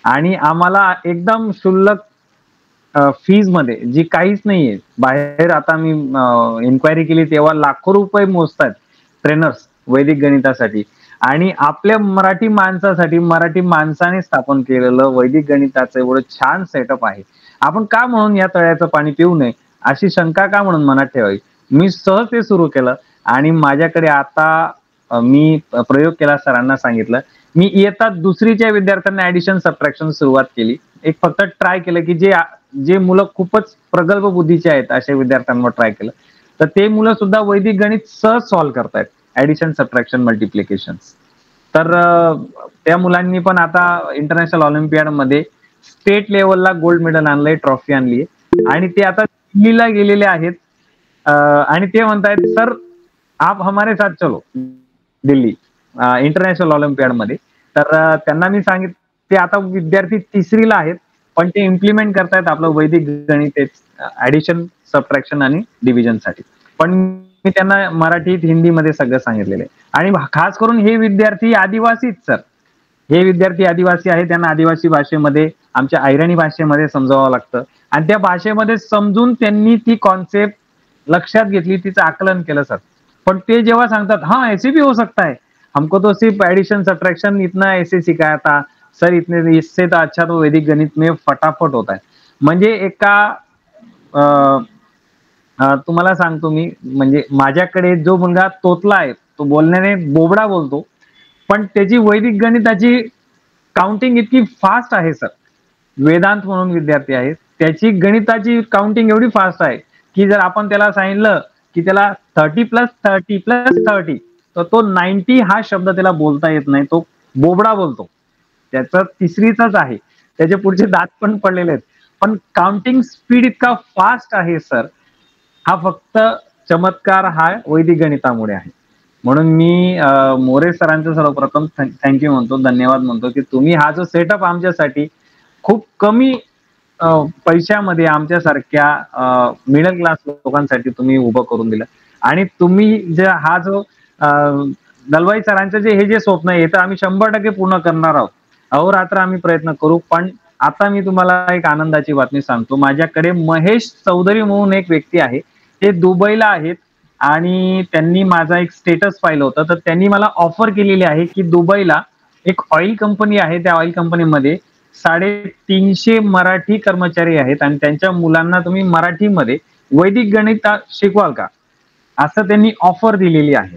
आणि आम्हाला एकदम क्षुल्लक फीज मध्ये, जी काहीच नाहीये बाहेर. आता मी इन्क्वायरी केली तेव्हा लाखो रुपये मोजतात ट्रेनर्स वैदिक गणितासाठी, आणि आपल्या मराठी माणसासाठी मराठी माणसाने स्थापन केलेलं वैदिक गणिताचं एवढं छान सेटअप आहे. आपण का म्हणून या तळ्याचं पाणी पिऊ नये अशी शंका का म्हणून मनात ठेवावी. मी सहज ते सुरू केलं आणि माझ्याकडे आता मी प्रयोग केला, सरांना सांगितलं. मी इयत्ता दुसरीच्या विद्यार्थ्यांना ऍडिशन सबट्रॅक्शन सुरुवात केली. एक फक्त ट्राय केलं की जे मुलं खूपच प्रगल्भ बुद्धीचे आहेत अशा विद्यार्थ्यांवर ट्राय केलं, तर ते मुलं सुद्धा वैदिक गणित सहज सॉल्व्ह करतायत, ऍडिशन सबट्रॅक्शन मल्टिप्लिकेशन. तर त्या मुलांनी पण आता इंटरनॅशनल ऑलिम्पियाड मध्ये स्टेट लेवलला गोल्ड मेडल आणलंय, ट्रॉफी आणली आणि ते आता दिल्लीला गेलेले आहेत आणि ते म्हणतायत सर आप हमारे साथ चलो दिल्ली इंटरनॅशनल ऑलिम्पियाड मध्ये. तर त्यांना मी सांगितलं, ते आता विद्यार्थी तिसरीला आहेत पण ते इम्प्लिमेंट करतायत आपलं वैदिक गणित ऍडिशन सबट्रॅक्शन आणि डिव्हिजन साठी. पण मी त्यांना मराठीत हिंदीमध्ये सगळं सांगितलेलं आहे. आणि खास करून हे विद्यार्थी आदिवासीच सर, हे विद्यार्थी आदिवासी आहे, त्यांना आदिवासी भाषेमध्ये आमच्या ऐराणी भाषेमध्ये समजावं लागतं आणि त्या भाषेमध्ये समजून त्यांनी ती कॉन्सेप्ट लक्षात घेतली, तिचं आकलन केलं सर. पण ते जेव्हा सांगतात हा ऐसे भी हो सकता है, हमको तो सिर्फ एडिशन सबट्रैक्शन इतना ऐसे सिखाया था सर, इतने इससे तो अच्छा तो वैदिक गणित में फटाफट होता है. म्हणजे एका तुम्हाला सांगतो मी, म्हणजे माझ्याकडे जो मुलगा तोतला आहे तो बोलण्याने बोबडा बोलतो, पण त्याची वैदिक गणिताची काउंटिंग इतकी फास्ट आहे सर. वेदांत म्हणून विद्यार्थी आहे, त्याची गणिताची काउंटिंग एवढी फास्ट आहे की जर आपण त्याला सांगितलं की त्याला 30+30+30, तर तो 90 हा शब्द त्याला बोलता येत नाही, तो बोबडा बोलतो. त्याचं तिसरीचाच आहे, त्याचे पुढचे दात पण पडलेले आहेत, पण काउंटिंग स्पीड इतका फास्ट आहे सर. हा फक्त चमत्कार हा वैदिक गणितामुळे आहे. म्हणून मी मोरे सरांचं सर्वप्रथम थँक्यू म्हणतो, धन्यवाद म्हणतो की तुम्ही हा जो सेटअप आमच्यासाठी खूप कमी पैशामध्ये आमच्यासारख्या मिडल क्लास लोकांसाठी तुम्ही उभं करून दिलं. आणि तुम्ही जे हा जो दलवाई सरांचं हे जे स्वप्न आहे तर आम्ही 100% पूर्ण करणार आहोत. अहोरात्र आम्ही प्रयत्न करू. पण आता मी तुम्हाला एक आनंदाची बातमी सांगतो. माझ्याकडे महेश चौधरी म्हणून एक व्यक्ती आहे, ते दुबईला आहेत आणि त्यांनी माझा एक स्टेटस पाहिलं होतं, तर त्यांनी मला ऑफर केलेली आहे की दुबईला एक ऑइल कंपनी आहे, त्या ऑइल कंपनीमध्ये 350 मराठी कर्मचारी आहेत आणि त्यांच्या मुलांना तुम्ही मराठीमध्ये वैदिक गणित शिकवाल का, असं त्यांनी ऑफर दिलेली आहे.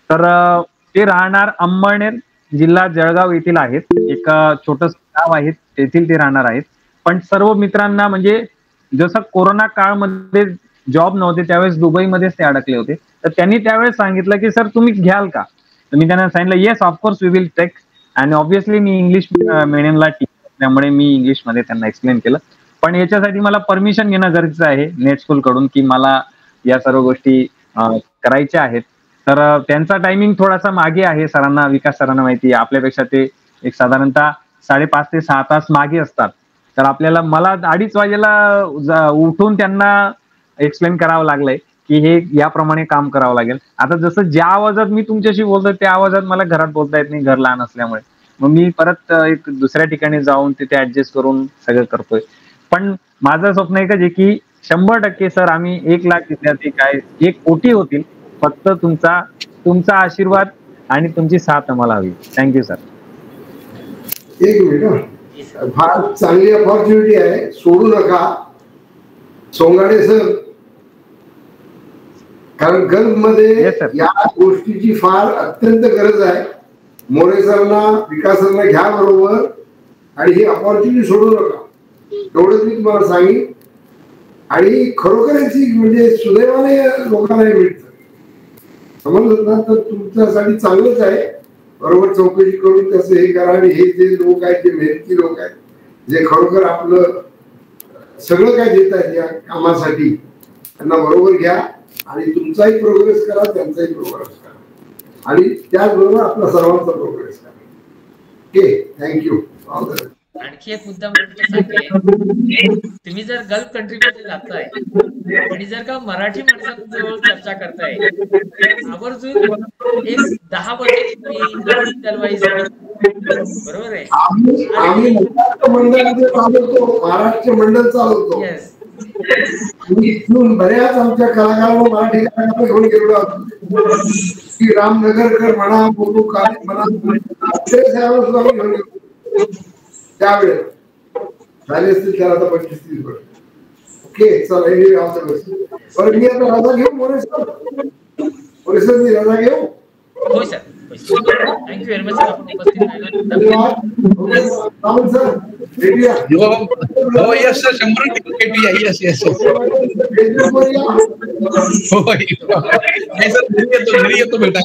तर ते राहणार अंमळनेर जिल्हा जळगाव येथील आहेत, एक छोटस गाव आहे तेथील ते राहणार आहेत. पण सर्व मित्रांना म्हणजे जसं कोरोना काळमध्ये जॉब नव्हते त्यावेळेस दुबईमध्येच ते अडकले होते, तर त्यांनी त्यावेळेस सांगितलं की सर तुम्ही घ्याल का. तर मी त्यांना सांगितलं yes of course we will take. आणि ऑब्व्हियसली मी इंग्लिश मीडियमला टीचर त्यामुळे मी इंग्लिशमध्ये त्यांना एक्सप्लेन केलं. पण याच्यासाठी मला परमिशन घेणं गरजेचं आहे नेट स्कूल कडून की मला या सर्व गोष्टी करायच्या आहेत. तर त्यांचा टायमिंग थोडासा मागे आहे, सरांना विकास सरांना माहिती आहे, आपल्यापेक्षा ते एक साधारणतः 5.5 ते 6 तास मागे असतात. तर आपल्याला मला 2:30 वाजेला उठून त्यांना एक्सप्लेन करावं लागलंय की हे याप्रमाणे काम करावं लागेल. आता जसं ज्या आवाजात मी तुमच्याशी बोलतोय त्या आवाजात मला घरात बोलता येत नाही, घर लहान असल्यामुळे. मग मी परत एक दुसऱ्या ठिकाणी जाऊन तिथे ऍडजस्ट करून सगळं करतोय. पण माझं स्वप्न एकच आहे की 100% सर आम्ही 1,00,000 विद्यार्थी काय 1 कोटी होतील, फक्त तुमचा आशीर्वाद आणि तुमची साथ आम्हाला हवी. Thank you sir. एक मिनिट, फार चांगली अपॉर्च्युनिटी आहे, सोडू नका सोंगाडे सर, कारण गल्फमध्ये या गोष्टीची फार अत्यंत गरज आहे. मोरे सरना, विकास सरना घ्या बरोबर आणि ही अपॉर्च्युनिटी सोडू नका, एवढंच मी तुम्हाला सांगेन. आणि खरोखरच म्हणजे सुदैवाने लोकांना मिळतं, समजलं ना, तर तुमच्यासाठी चांगलंच आहे. बरोबर चौकशी करून त्याचं हे करा. आणि हे जे लोक आहेत, जे मेहनती लोक आहेत, जे खरोखर आपलं सगळं काय देत आहेत या कामासाठी, त्यांना बरोबर घ्या आणि तुमचाही प्रोग्रेस करा, त्यांचाही प्रोग्रेस करा आणि त्याचबरोबर आपला सर्वांचा प्रोग्रेस करा. Okay, thank you. आणखी एक मुद्दा सांगेन, तुम्ही जर गल्फ कंट्रीमध्ये जाताय आणि जर का मराठी माणसांजवळ चर्चा करताय, आवर्जून एक 10 वर्ष दलवाई, बरोबर आहे. आम्ही मंडळामध्ये चालवतो, महाराष्ट्र मंडळ चालवतो. इथून बऱ्याच आमच्या कलाकारांना, मराठी कलाकारांना घेऊन गेलो आहोत की रामनगरकर म्हणा, बोलू काळे म्हणा, घेऊन गेलो त्यावेळेस झाले असतील त्याला आता 25-30 वर्ष. ओके, चला हे गावचं गोष्ट. बरं, मी आता रजा घेऊ. मोरे सर मी रजा घेऊ. हो सर, थँक्यू व्हेरी मच. आपण उपस्थित राहुल सर भेटूया. हो यस सर, 100% भेटूया. यस यस घरी येतो बेटा.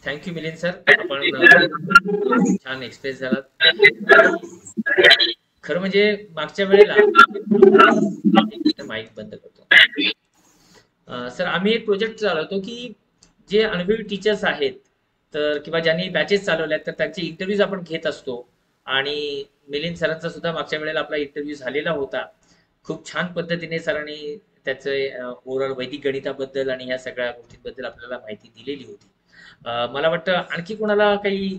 थँक्यू मिलिंद सर, आपण छान एक्सप्रेस झाला. खरं म्हणजे मागच्या वेळेला माईक बंद करतो सर, आम्ही एक प्रोजेक्ट चालवतो की जे अनुभवी टीचर्स आहेत तर किंवा ज्यांनी बॅचेस चालवल्या तर त्यांचे इंटरव्ह्यूज आपण घेत असतो. आणि मिलिंद सरांचा सुद्धा मागच्या वेळेला आपला इंटरव्ह्यू झालेला होता. खूप छान पद्धतीने सरांनी त्याचे ओव्हरऑल वैदिक गणिताबद्दल आणि ह्या सगळ्या गोष्टींबद्दल आपल्याला माहिती दिलेली होती. मला वाटतं आणखी कोणाला काही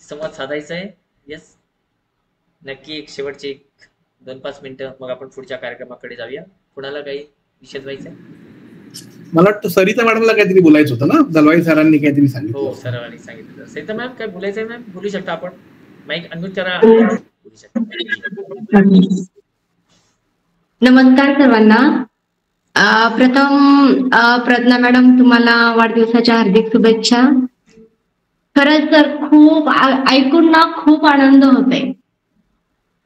संवाद साधायचा आहे? यस, नक्की. एक शेवटचे 2-5 मिनिटं, मग आपण पुढच्या कार्यक्रमाकडे जाऊया. कुणाला काही विषय व्हायचा? मला वाटतं सरिता मॅडमला काहीतरी बोलायचं होतं ना, दलवाई सरांनी काहीतरी सांगितलं. हो, सरांनी सांगितलं. सरिता मॅम काय बोलायचंय? मॅम बोलू शकता, आपण माईक अनम्यूट करा, बोलू शकता. नमस्कार सर्वांना. प्रथम प्रज्ञा मॅडम, तुम्हाला वाढदिवसाच्या हार्दिक शुभेच्छा. खरंच तर खूप ऐकून ना खूप आनंद होतोय.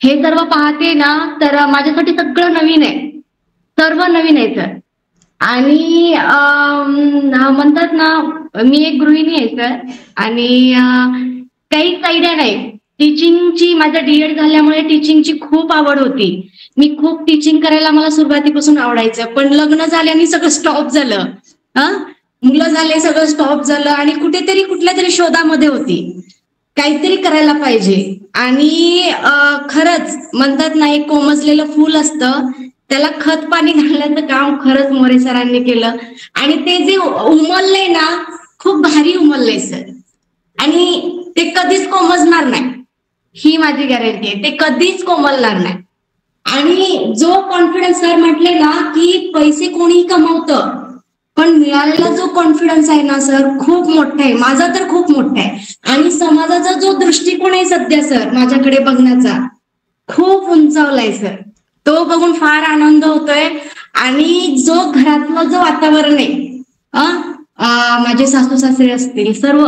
हे सर्व पाहते ना तर माझ्यासाठी सगळं नवीन आहे, सर्व नवीन आहे सर. आणि म्हणतात ना, मी एक गृहिणी आहे सर आणि काहीच आयडिया नाही टीचिंगची. माझं डीएड झाल्यामुळे टीचिंगची खूप आवड होती. मी खूप टीचिंग करायला मला सुरुवातीपासून आवडायचं, पण लग्न झाल्याने सगळं स्टॉप झालं. मुलं झाले, सगळं स्टॉप झालं आणि कुठेतरी कुठल्या तरी शोधामध्ये होती, काहीतरी करायला पाहिजे. आणि खरंच म्हणतात ना, एक कोमजलेलं फुल असतं, त्याला खत पाणी घालण्याचं काम खरंच मोरे सरांनी केलं. आणि ते जे उमललंय ना, खूप भारी उमललंय सर. आणि ते कधीच कोमजणार नाही, ही माझी गॅरंटी आहे. ते कधीच कोमलणार नाही. आणि जो कॉन्फिडन्स सर म्हटले ना की पैसे कोणीही कमवतं, पण मिळालेला जो कॉन्फिडन्स आहे ना सर, खूप मोठा आहे. माझा तर खूप मोठा आहे. आणि समाजाचा जो दृष्टिकोन आहे सध्या सर माझ्याकडे बघण्याचा, खूप उंचावलाय सर. तो बघून फार आनंद होतोय. आणि जो घरातलं जो वातावरण आहे, माझे सासू सासरे असतील सर्व,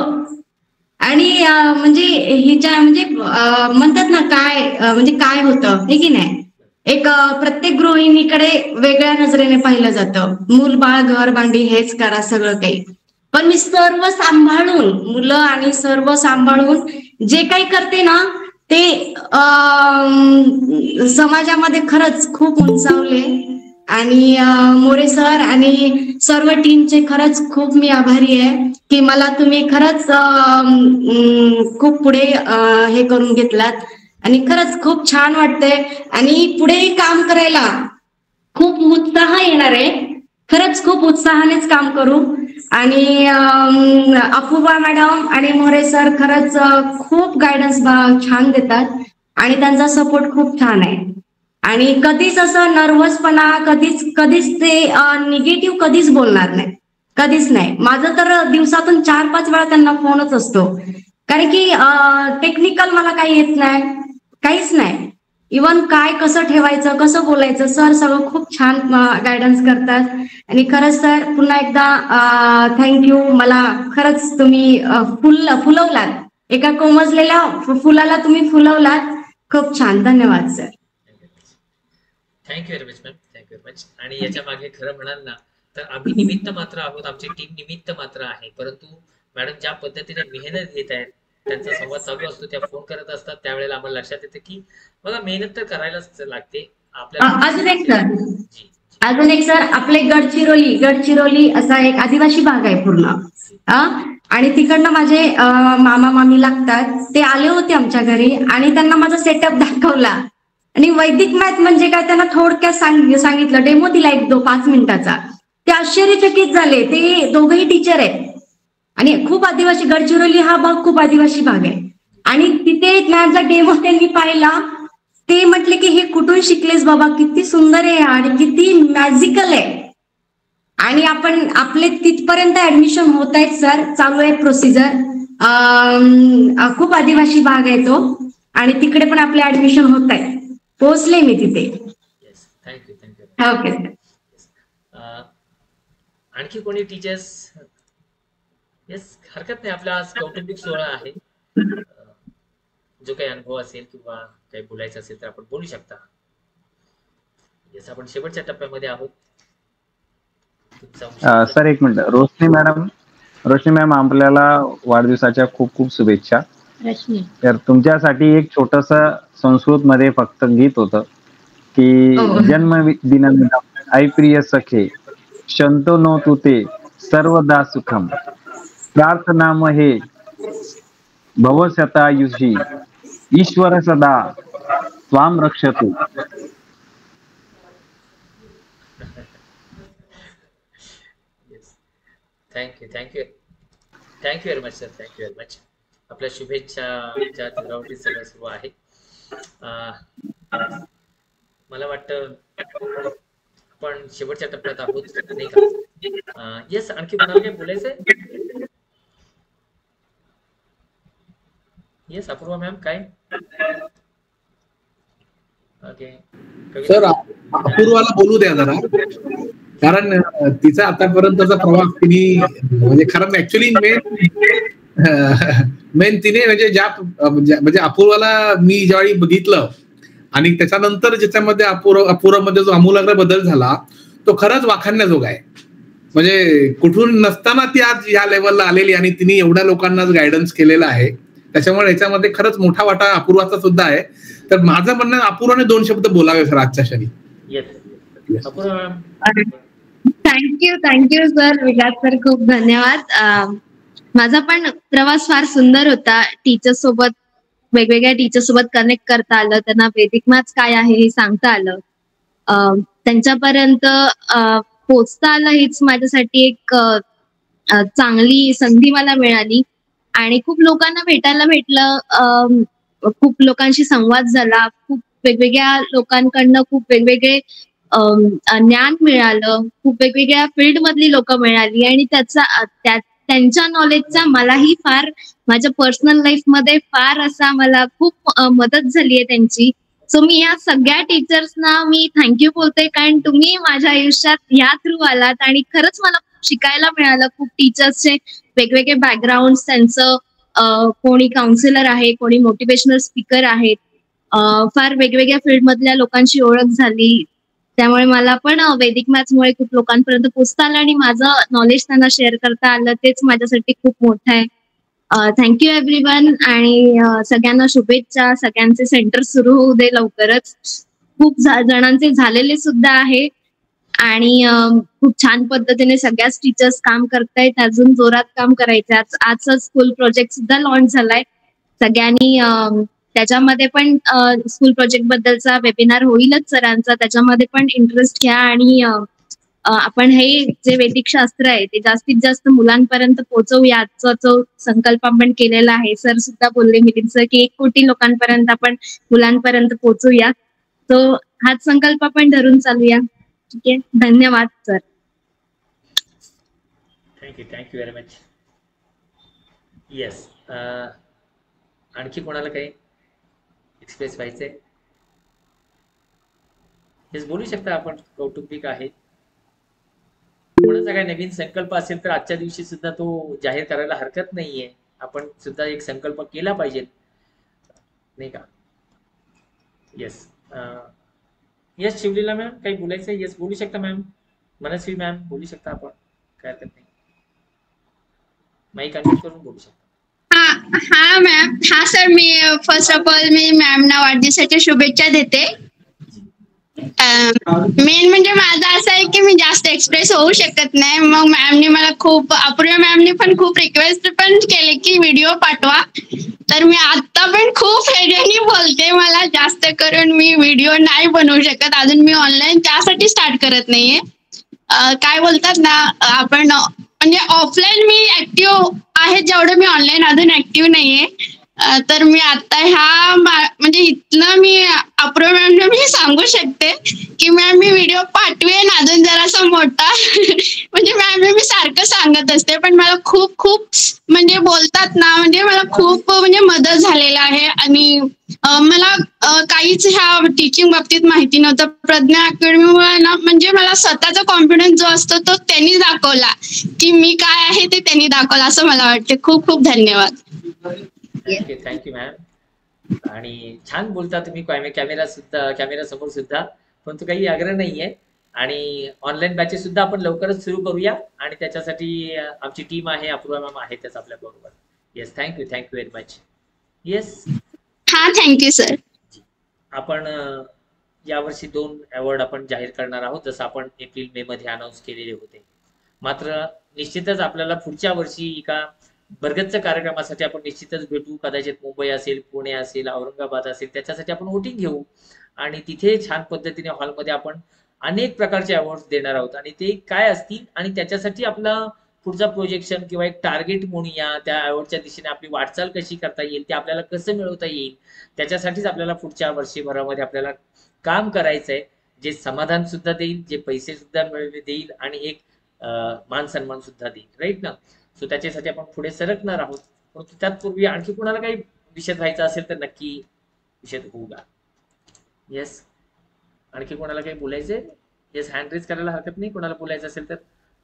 आणि म्हणजे हिच्या म्हणजे म्हणतात ना काय म्हणजे काय होतं हे की नाही, एक प्रत्येक गृहिणीकडे वेगळ्या नजरेने पाहिलं जातं. मूल बाळ घर भांडी हेच करा सगळं काही, पण मी सर्व सांभाळून, मुलं आणि सर्व सांभाळून जे काही करते ना ते समाजामध्ये खरंच खूप उंचावले. आणि मोरे सर आणि सर्व टीमचे खरंच खूप मी आभारी आहे की मला तुम्ही खरंच खूप पुढे हे करून घेतलात. आणि खरंच खूप छान वाटतंय आणि पुढे काम करायला खूप उत्साह येणार आहे. खरंच खूप उत्साहानेच काम करू. आणि अपूर्वा मॅडम आणि मोरे सर खरंच खूप गायडन्स छान देतात आणि त्यांचा सपोर्ट खूप छान आहे. आणि कधीच असं नर्वसपणा, कधीच ते निगेटिव्ह कधीच बोलणार नाही, कधीच नाही. माझं तर दिवसातून 4-5 वेळा त्यांना फोनच असतो, कारण की टेक्निकल मला काही येत नाही, काहीच नाही. इवन काय कसं ठेवायचं, कसं बोलायचं, सर सगळं खूप छान गायडन्स करतात. आणि खरंच सर पुन्हा एकदा थँक्यू. मला खरंच तुम्ही फुलवलात, एका कोमजलेल्या फुलाला तुम्ही फुलवलात. खूप छान, धन्यवाद sir. Thank you very much ma'am, thank you very much. आणि याच्या मागे खरं म्हणाल ना तर आम्ही निमित्त मात्र आहोत, आमची टीम निमित्त मात्र आहे, परंतु मॅडम ज्या पद्धतीने मेहनत घेत आहेत, त्यांचा संवाद चालू असतो, त्या फोन करत असतात, त्यावेळेला आम्हाला लक्षात येतं की बघा मेहनत तर करायलाच लागते आपल्याला. अजून एक सर, आपले गडचिरोली असा एक आदिवासी भाग आहे पूर्ण, आणि तिकडनं माझे मामा मामी लागतात. ते आले होते आमच्या घरी आणि त्यांना माझा सेटअप दाखवला आणि वैदिक मॅथ म्हणजे काय त्यांना थोडक्यात सांगितलं, डेमो दिला 1-5 मिनिटाचा. ते आश्चर्यचकित झाले. ते दोघंही टीचर आहेत आणि खूप आदिवासी, गडचिरोली हा भाग खूप आदिवासी भाग आहे. आणि तिथे मॅथचा डेमो त्यांनी पाहिला. ते म्हटले की हे कुठून शिकलेस बाबा, किती सुंदर आहे आणि किती मॅजिकल आहे. आणि आपण आपले तिथपर्यंत ऍडमिशन होत आहेत सर, चालू आहे प्रोसिजर. खूप आदिवासी भाग आहे तो आणि तिकडे पण आपले ऍडमिशन होत आहे. पोहोचले मी तिथे. Thank you thank you. ओके. आणखी कोणी टीचर्स? येस, हरकत नाही, आपला आज कौटुंबिक सोहळा आहे. जो काही अनुभव असेल किंवा काही बोलायचं असेल तर आपण बोलू शकता. येस, आपण शेवटच्या टप्प्यामध्ये आहोत. सर एक मिनिट, रोशनी मॅम आपल्याला वाढदिवसाच्या खूप खूप शुभेच्छा. तर तुमच्यासाठी एक छोटस संस्कृत मध्ये फक्त गीत होतं की जन्मदिनानिमित्त ऐ प्रिय सखे शंतो तुते सर्वदा सुखम प्रार्थनाम हे भवशतायुषी ईश्वर सदा त्वाम रक्षतु. Thank you very much sir, thank you very much. आपल्या शुभेच्छाच्या दुरावटी सगळं सुरू आहे. मला वाटतं आपण शेवटच्या टप्प्यात आहोत नाही का? येस, आणखी कोणाला काही बोलायचंय? येस, अपूर्वा मॅम काय? ओके सर, अपूर्वाला बोलू द्या जरा, कारण तिचा आतापर्यंतचा प्रवास तिने म्हणजे खरं ऍक्च्युअली मेन तिने म्हणजे अपूर्वाला मी ज्यावेळी बघितलं आणि त्याच्यानंतर ज्याच्यामध्ये अपूर्वामध्ये जो आमूलाग्र बदल झाला तो खरंच वाखाणण्याजोगा आहे. म्हणजे कुठून नसताना ती आज या लेवलला आलेली आणि तिने एवढ्या लोकांनाच गायडन्स केलेला आहे. त्याच्यामुळे याच्यामध्ये खरंच मोठा वाटा अपूर्वाचा सुद्धा आहे. तर माझं म्हणणं, अपूर्वाने 2 शब्द बोलावे सर आजच्या क्षणी. थँक्यू सर, विकास सर, खूप धन्यवाद. माझा पण प्रवास फार सुंदर होता. टीचर सोबत, वेगवेगळ्या टीचर सोबत कनेक्ट करता आलं, त्यांना वैदिक मॅथ्स काय आहे हे सांगता आलं, त्यांच्यापर्यंत पोचता आलं. हीच माझ्यासाठी एक चांगली संधी मला मिळाली आणि खूप लोकांना भेटायला भेटलं, खूप लोकांशी संवाद झाला, खूप वेगवेगळ्या लोकांकडनं खूप वेगवेगळे ज्ञान मिळालं, खूप वेगवेगळ्या फील्ड मधली लोक मिळाली आणि त्यांच्या नॉलेजचा मलाही फार माझ्या पर्सनल लाईफ मध्ये फार असा मला खूप मदत झाली आहे त्यांची. सो मी या सगळ्या टीचर्सना मी थँक्यू बोलते, कारण तुम्ही माझ्या आयुष्यात ह्या थ्रू आलात आणि खरंच मला शिकायला मिळालं. खूप टीचर्सचे वेगवेगळे बॅकग्राऊंड, त्यांचं कोणी काउन्सिलर आहे, कोणी मोटिवेशनल स्पीकर आहेत, फार वेगवेगळ्या फील्ड मधल्या लोकांची ओळख झाली. त्यामुळे मला पण वैदिक मॅथ्समुळे खूप लोकांपर्यंत पोहोचता आलं आणि माझं नॉलेज त्यांना शेअर करता आलं. तेच माझ्यासाठी खूप मोठं आहे. थँक्यू एव्हरीवन आणि सगळ्यांना शुभेच्छा. सगळ्यांचे सेंटर सुरू होऊ दे लवकरच. खूप जणांचे झालेले सुद्धा आहे आणि खूप छान पद्धतीने सगळ्याच टीचर्स काम करतायत. अजून जोरात काम करायचं. आजचा स्कूल प्रोजेक्ट सुद्धा लॉन्च झालाय. सगळ्यांनी त्याच्यामध्ये पण स्कूल प्रोजेक्ट बद्दलचा वेबिनार होईलच सरांचा, त्याच्यामध्ये पण इंटरेस्ट घ्या आणि आपण हे जे वैदिक शास्त्र आहे ते जास्तीत जास्त मुलांपर्यंत पोहोचवूया. आजचा जो संकल्प आपण केलेला आहे, सर सुद्धा बोलले मिलिंद सर की 1 कोटी लोकांपर्यंत आपण मुलांपर्यंत पोहोचूया. तो हाच संकल्प आपण धरून चालूया. ठीक आहे, धन्यवाद sir. Thank you very much. Yes, आणखी कोणाला काही एक्सप्रेस व्हायचंय? हेच बोलू शकता आपण. कौटुंबिक आहे, कोणाचा काही नवीन संकल्प असेल तर आजच्या दिवशी सुद्धा तो जाहीर करायला हरकत नाहीये. आपण सुद्धा एक संकल्प केला पाहिजे, नाही का? येस, येस शिवलीला मॅम काही बोलायचं? येस बोलू शकता मॅम. मनस्वी मॅम बोलू शकता आपण, काय हरकत नाही. माईक अनम्यूट करून बोलू शकता. हा मॅम. हा सर, मी फर्स्ट ऑफ ऑल मी मॅमना वाढदिवसाच्या शुभेच्छा देते. मेन म्हणजे माझं असं आहे की मी जास्त एक्सप्रेस होऊ शकत नाही. मग मॅमने मला अपूर्वा मॅमने पण खूप रिक्वेस्ट पण केले की व्हिडिओ पाठवा. तर मी आता पण खूप ह्याच्याने बोलते. मला जास्त करून मी व्हिडिओ नाही बनवू शकत अजून. मी ऑनलाईन त्यासाठी स्टार्ट करत नाहीये. काय बोलतात ना, आपण म्हणजे ऑफलाईन मी ऍक्टिव्ह आहे जेवढं, मी ऑनलाईन अजून ऍक्टिव्ह नाहीये. तर मी आता म्हणजे इथनं मी अपूर्वा मॅमला मी सांगू शकते की मॅम मी व्हिडिओ पाठवेन अजून जरासा मोठा. म्हणजे मॅम मी सारखं सांगत असते, पण मला खूप खूप म्हणजे बोलतात ना, म्हणजे मला खूप म्हणजे मदत झालेला आहे. आणि मला काहीच ह्या टीचिंग बाबतीत माहिती नव्हतं. प्रज्ञा अकॅडमीमुळे ना म्हणजे मला स्वतःचा कॉन्फिडन्स जो असतो तो त्यांनी दाखवला, की मी काय आहे ते त्यांनी दाखवलं, असं मला वाटते. खूप खूप धन्यवाद. Thank you ma'am. आणि छान बोलता तुम्ही कॅमेरा समोर सुद्धा, परंतु काही आग्रह नाहीये. आणि ऑनलाईन बॅचेस सुद्धा आपण लवकरच सुरू करूया आणि त्याच्यासाठी आमची टीम आहे, अपूर्वा मॅम आहे त्याच आपल्या बरोबर. Yes, thank you very much. Yes, हा, थँक्यू सर. आपण यावर्षी 2 अवॉर्ड आपण जाहीर करणार आहोत, जसं आपण एप्रिल मे मध्ये अनाऊन्स केलेले होते. मात्र निश्चितच आपल्याला पुढच्या वर्षी एका बरगतच्या कार्यक्रमासाठी आपण निश्चितच भेटू. कदाचित मुंबई असेल, पुणे असेल, औरंगाबाद असेल, त्याच्यासाठी आपण वोटिंग घेऊ आणि तिथे छान पद्धतीने हॉलमध्ये आपण अनेक प्रकारचे अवॉर्ड देणार आहोत. आणि ते काय असतील आणि त्याच्यासाठी आपला पुढचा प्रोजेक्शन किंवा एक टार्गेट म्हणूया, त्या अवॉर्डच्या दिशेने आपली वाटचाल कशी करता येईल, ते आपल्याला कसं मिळवता येईल, त्याच्यासाठीच आपल्याला पुढच्या वर्षभरामध्ये आपल्याला काम करायचंय, जे समाधान सुद्धा देईल, जे पैसे सुद्धा देईल आणि एक मान सन्मान सुद्धा देईल. राईट ना? सो त्याच्यासाठी आपण पुढे सरकणार आहोत. परंतु त्यापूर्वी आणखी कोणाला काही विषय व्हायचा असेल तर नक्की विषय होऊ का? येस, आणखी कोणाला काही बोलायचंय? येस, हँड रेज करायला हरकत नाही कोणाला बोलायचं असेल तर.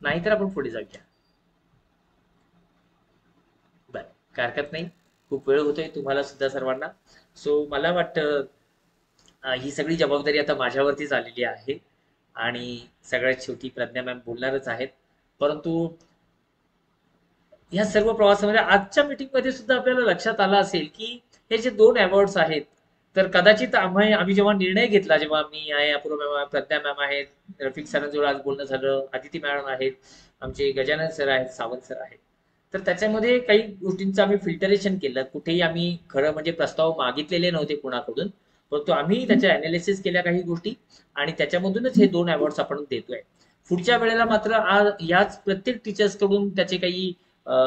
नाही तर आपण पुढे जाऊया. बरं, काय हरकत नाही. खूप वेळ होतोय तुम्हाला सुद्धा सर्वांना. सो मला वाटतं ही सगळी जबाबदारी आता माझ्यावरतीच आलेली आहे आणि सगळ्यात शेवटी प्रज्ञा मॅम बोलणारच आहेत. परंतु या सर्व प्रवासामध्ये आजच्या मीटिंग मध्ये सुद्धा आपल्याला लक्षात आलं असेल की हे जे 2 अवॉर्ड्स आहेत, तर कदाचित आम्ही जेव्हा निर्णय घेतला, जेव्हा मी आहे, अपूर्वा मॅम, प्रज्ञा मॅम आहेत, रफिक सरांजवळ आज बोलणं झालं, आदिती मॅडम आहेत, आमचे गजानन सर आहेत, सावंत सर आहेत, तर त्याच्यामध्ये काही गोष्टींचं आम्ही फिल्टरेशन केलं. कुठेही आम्ही खरं म्हणजे प्रस्ताव मागितलेले नव्हते कोणाकडून, परंतु आम्ही त्याच्या अनालिसिस केल्या काही गोष्टी आणि त्याच्यामधूनच हे 2 अवॉर्ड्स आपण देतोय. पुढच्या वेळेला मात्र याच प्रत्येक टीचर्स कडून त्याचे काही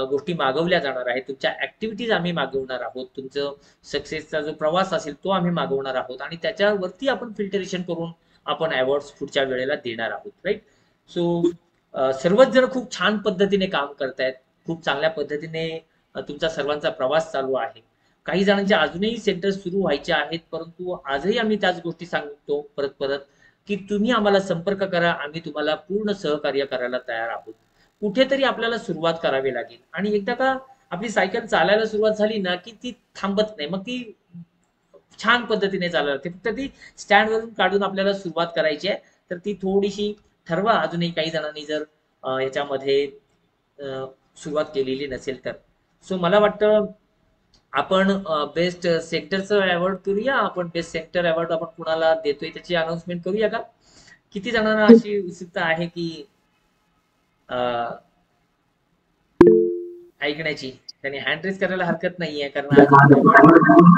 गोष्टी मागवल्या जाणार आहेत. तुमच्या ऍक्टिव्हिटीज आम्ही मागवणार आहोत. तुमचं सक्सेसचा जो प्रवास असेल तो आम्ही मागवणार आहोत आणि त्याच्यावरती आपण फिल्टरेशन करून आपण अवॉर्ड्स पुढच्या वेळेला देणार आहोत. राईट? सो सर्वच जण खूप छान पद्धतीने काम करतायत. खूप चांगल्या पद्धतीने तुमचा सर्वांचा प्रवास चालू आहे. काही जणांचे अजूनही सेंटर सुरू व्हायचे आहेत, परंतु आजही आम्ही त्याच गोष्टी सांगतो परत की तुम्ही आम्हाला संपर्क करा, आम्ही तुम्हाला पूर्ण सहकार्य करायला तयार आहोत. कुठेतरी आपल्याला सुरुवात करावी लागेल आणि एकदा का आपली सायकल चालायला सुरुवात झाली ना की ती थांबत नाही, मग ती छान पद्धतीने चालायला लागते. फक्त ती स्टँडवरून काढून आपल्याला सुरुवात करायची आहे, तर ती थोडीशी ठरवा अजूनही काही जणांनी जर याच्यामध्ये सुरुवात केलेली नसेल तर. सो मला वाटतं आपण बेस्ट सेक्टरचं अवॉर्ड करूया. आपण बेस्ट सेक्टर अवॉर्ड आपण कुणाला देतोय त्याची अनाउन्समेंट करूया का? किती जणांना अशी उत्सुकता आहे की ऐकण्याची? त्यांनी हँड रेज करायला हरकत नाहीये, कारण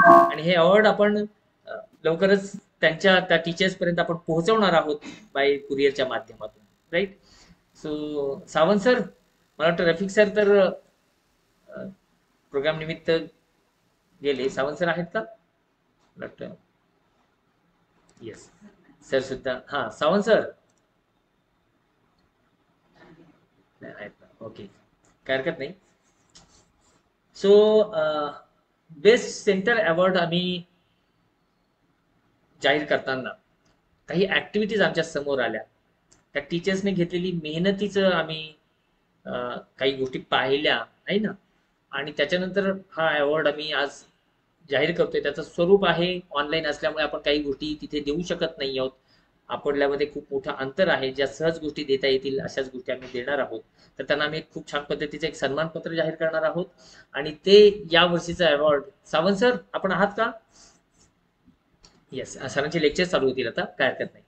आणि हे अवॉर्ड आपण लवकरच त्या टीचर्स पर्यंत आपण पोहोचवणार आहोत बाय कुरिअरच्या माध्यमातून. राईट? सो सावंत सर, मला वाटतं रफिक सर तर प्रोग्राम निमित्त गेले. सावंत सर आहेत का? वाटतं येस. सर सुद्धा, हा सावंत सर आहेत ना, ओके, काय हरकत नाही. सो बेस्ट सेंटर अवॉर्ड आम्ही जाहीर करताना काही ऍक्टिव्हिटीज आमच्या समोर आल्या. त्या टीचर्सने घेतलेली मेहनतीचं आम्ही काही गोष्टी पाहिल्या आहे ना, आणि त्याच्यानंतर हा अवॉर्ड आम्ही आज जाहीर करतोय. त्याचं स्वरूप आहे ऑनलाईन असल्यामुळे आपण काही गोष्टी तिथे देऊ शकत नाही आहोत. आपल्यामध्ये खूप मोठं अंतर आहे. ज्या सहज गोष्टी देता येतील अशाच गोष्टी आम्ही देणार आहोत. तर त्यांना आम्ही खूप छान पद्धतीचं एक सन्मानपत्र जाहीर करणार आहोत. आणि ते या वर्षीचा अवॉर्ड, सावंत सर आपण आहात का? येस, सरांचे लेक्चर चालू होतील आता, काय हरकत नाही.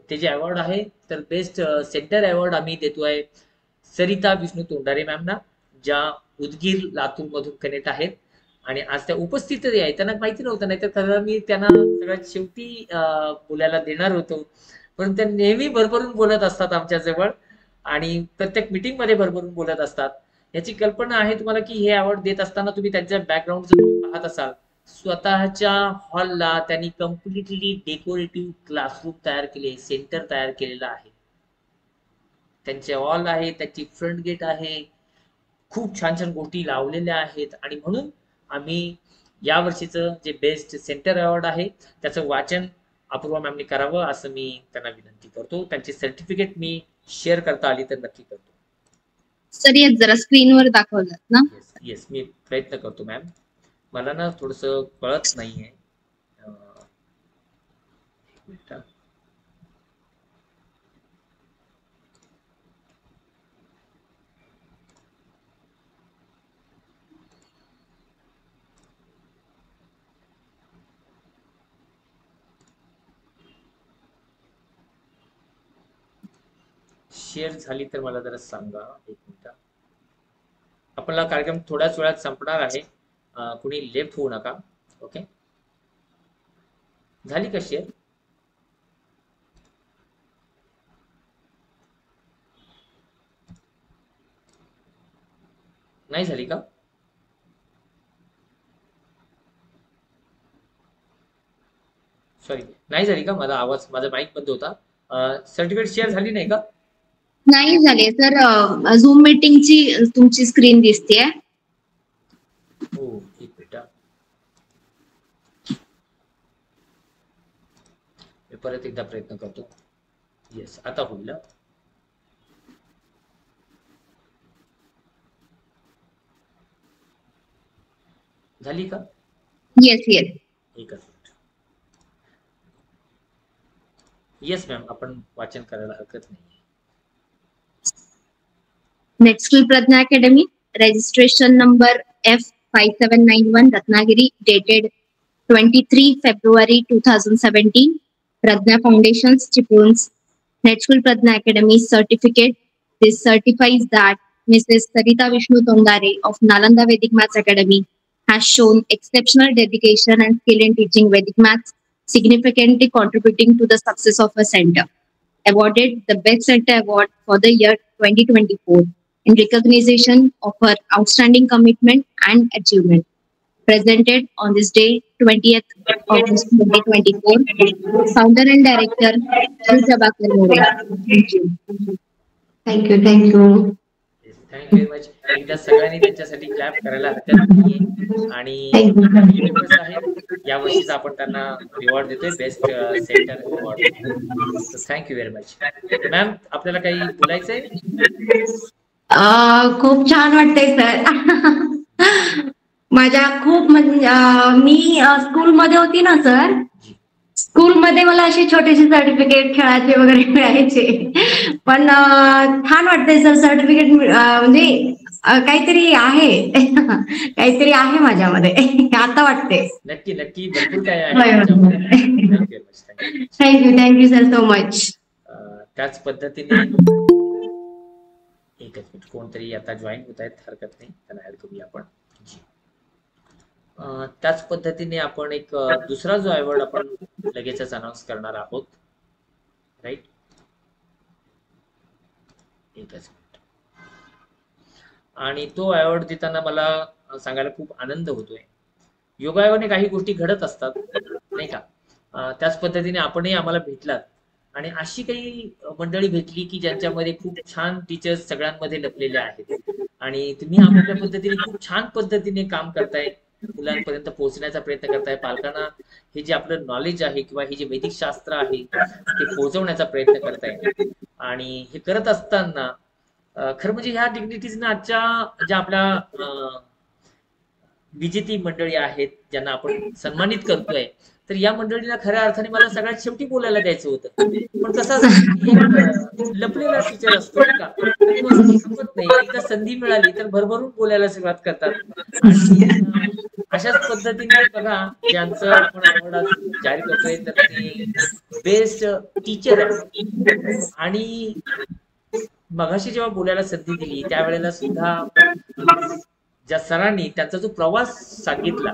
ते जे अवॉर्ड आहे, तर बेस्ट सेंटर अवॉर्ड आम्ही देतोय सरिता विष्णू तोंडारे मॅमना, ज्या उदगीर लातूर मधून कनेक्ट आहेत. आणि आज त्या उपस्थित आहे, त्यांना माहिती नव्हतं, नाही तर खरं मी त्यांना सगळ्यात शेवटी बोलायला देणार होतो. पण त्या नेहमी भरभरून बोलत असतात आमच्या जवळ आणि प्रत्येक मीटिंग मध्ये भरभरून बोलत असतात. याची कल्पना आहे तुम्हाला की हे अवॉर्ड देत असताना तुम्ही त्यांच्या बॅकग्राऊंड जर पाहत असाल, स्वतःच्या हॉलला त्यांनी कम्प्लिटली डेकोरेटिव्ह क्लासरूम तयार केले, सेंटर तयार केलेलं आहे. त्यांचे हॉल आहे, त्यांची फ्रंट गेट आहे, खूप छान छान गोष्टी लावलेल्या आहेत. आणि म्हणून आम्ही या वर्षीचं जे बेस्ट सेंटर अवॉर्ड आहे त्याचं वाचन अपूर्वा मॅमने करावं असं मी त्यांना विनंती करतो. त्यांची सर्टिफिकेट मी शेअर करता आली तर नक्की करतो. सर येस, जरा स्क्रीनवर दाखवलं ना. येस, मी प्रयत्न करतो मॅम. मला ना थोडस कळत नाहीये. शेअर झाली तर मला जरा सांगा, एक मिनिट. आपला कार्यक्रम थोड्याच वेळात संपणार आहे, कुणी लेफ्ट होऊ नका. ओके, झाली का शेअर? नाही झाली का? सॉरी, नाही झाली का? माझा आवाज, माझा माईक बंद होता. सर्टिफिकेट शेअर झाली नाही का? नाही झाले सर. झूम मीटिंगची तुमची स्क्रीन दिसतेय. हो, एक मिनिट, मी परत एकदा प्रयत्न करतो. येस, आता होईल. झाली का? Yes yes. एकच मिनिट. येस मॅम, आपण वाचन करायला हरकत नाही. Next Skill Pradna Academy, registration number F5791 Ratnagiri, dated 23 February 2017. Pradna Foundations, Chipuns. Next Skill Pradna Academy certificate. This certifies that Mrs. Sarita Vishnu Tondare of Nalanda Vedic Maths Academy has shown exceptional dedication and skill in teaching Vedic Maths, significantly contributing to the success of her center. Awarded the Best Center Award for the year 2024 in recognition of her outstanding commitment and achievement. Presented on this day, 20th August 2024, founder and director, Shri Prabhakar More. Thank you. Thank you thank you. Thank you very much. एकदा सगळ्यांनी त्यांच्यासाठी क्लॅप करायला हरकत नाहीये. आणि मेंबर्स आहेत, या वर्षीचा आपण त्यांना रिवॉर्ड देतोय, best centre award. Thank you very much. Ma'am, आपल्याला काही बोलायचंय? खूप छान वाटतंय सर. माझ्या खूप मी स्कूलमध्ये होती ना सर, स्कूलमध्ये मला असे छोटेसे सर्टिफिकेट खेळाचे वगैरे मिळायचे. पण छान वाटतंय सर, सर्टिफिकेट म्हणजे काहीतरी आहे, काहीतरी आहे माझ्यामध्ये आता वाटते. नक्की नक्की, भरपूर काय आहे. Thank you sir so much. त्याच पद्धतीने एकच मिनिट, कोणतरी आता जॉईन होत आहेत, हरकत नाही, त्यांना ऍड करूया आपण. त्याच पद्धतीने आपण एक दुसरा जो अवॉर्ड आपण लगेचच अनाउन्स करणार आहोत, राईट? एकच मिनिट. आणि तो अवॉर्ड देताना मला सांगायला खूप आनंद होतोय. योगायोगाने काही गोष्टी घडत असतात, नाही का? त्याच पद्धतीने आपणही आम्हाला भेटलात आणि अशी काही मंडळी भेटली की ज्यांच्यामध्ये खूप छान टीचर्स सगळ्यांमध्ये लपलेले आहेत आणि तुम्ही आपापल्या पद्धतीने खूप छान पद्धतीने काम करताय, मुलांपर्यंत पोहोचण्याचा प्रयत्न करताय, पालकांना हे जे आपलं नॉलेज आहे किंवा हे जे वैदिक शास्त्र आहे ते पोहोचवण्याचा प्रयत्न करताय. आणि हे करत असताना खरं म्हणजे ह्या डिग्निटीजना आजच्या ज्या आपल्या विजेती मंडळी आहेत ज्यांना आपण सन्मानित करतोय, तर या मंडळीला खऱ्या अर्थाने मला सगळ्यात शेवटी बोलायला द्यायचं होतं, पण कसं लपलेला टीचर असतो का, थांबत नाही. एकदा संधी मिळाली तर भरभरून बोलायला सुरुवात करतात. अशाच पद्धतीने बघा ज्यांचं आपण अवॉर्ड जाहीर करतोय तर ते बेस्ट टीचर आहे. आणि मगाशी जेव्हा बोलायला संधी दिली त्यावेळेला सुद्धा ज्या सरांनी त्यांचा जो प्रवास सांगितला,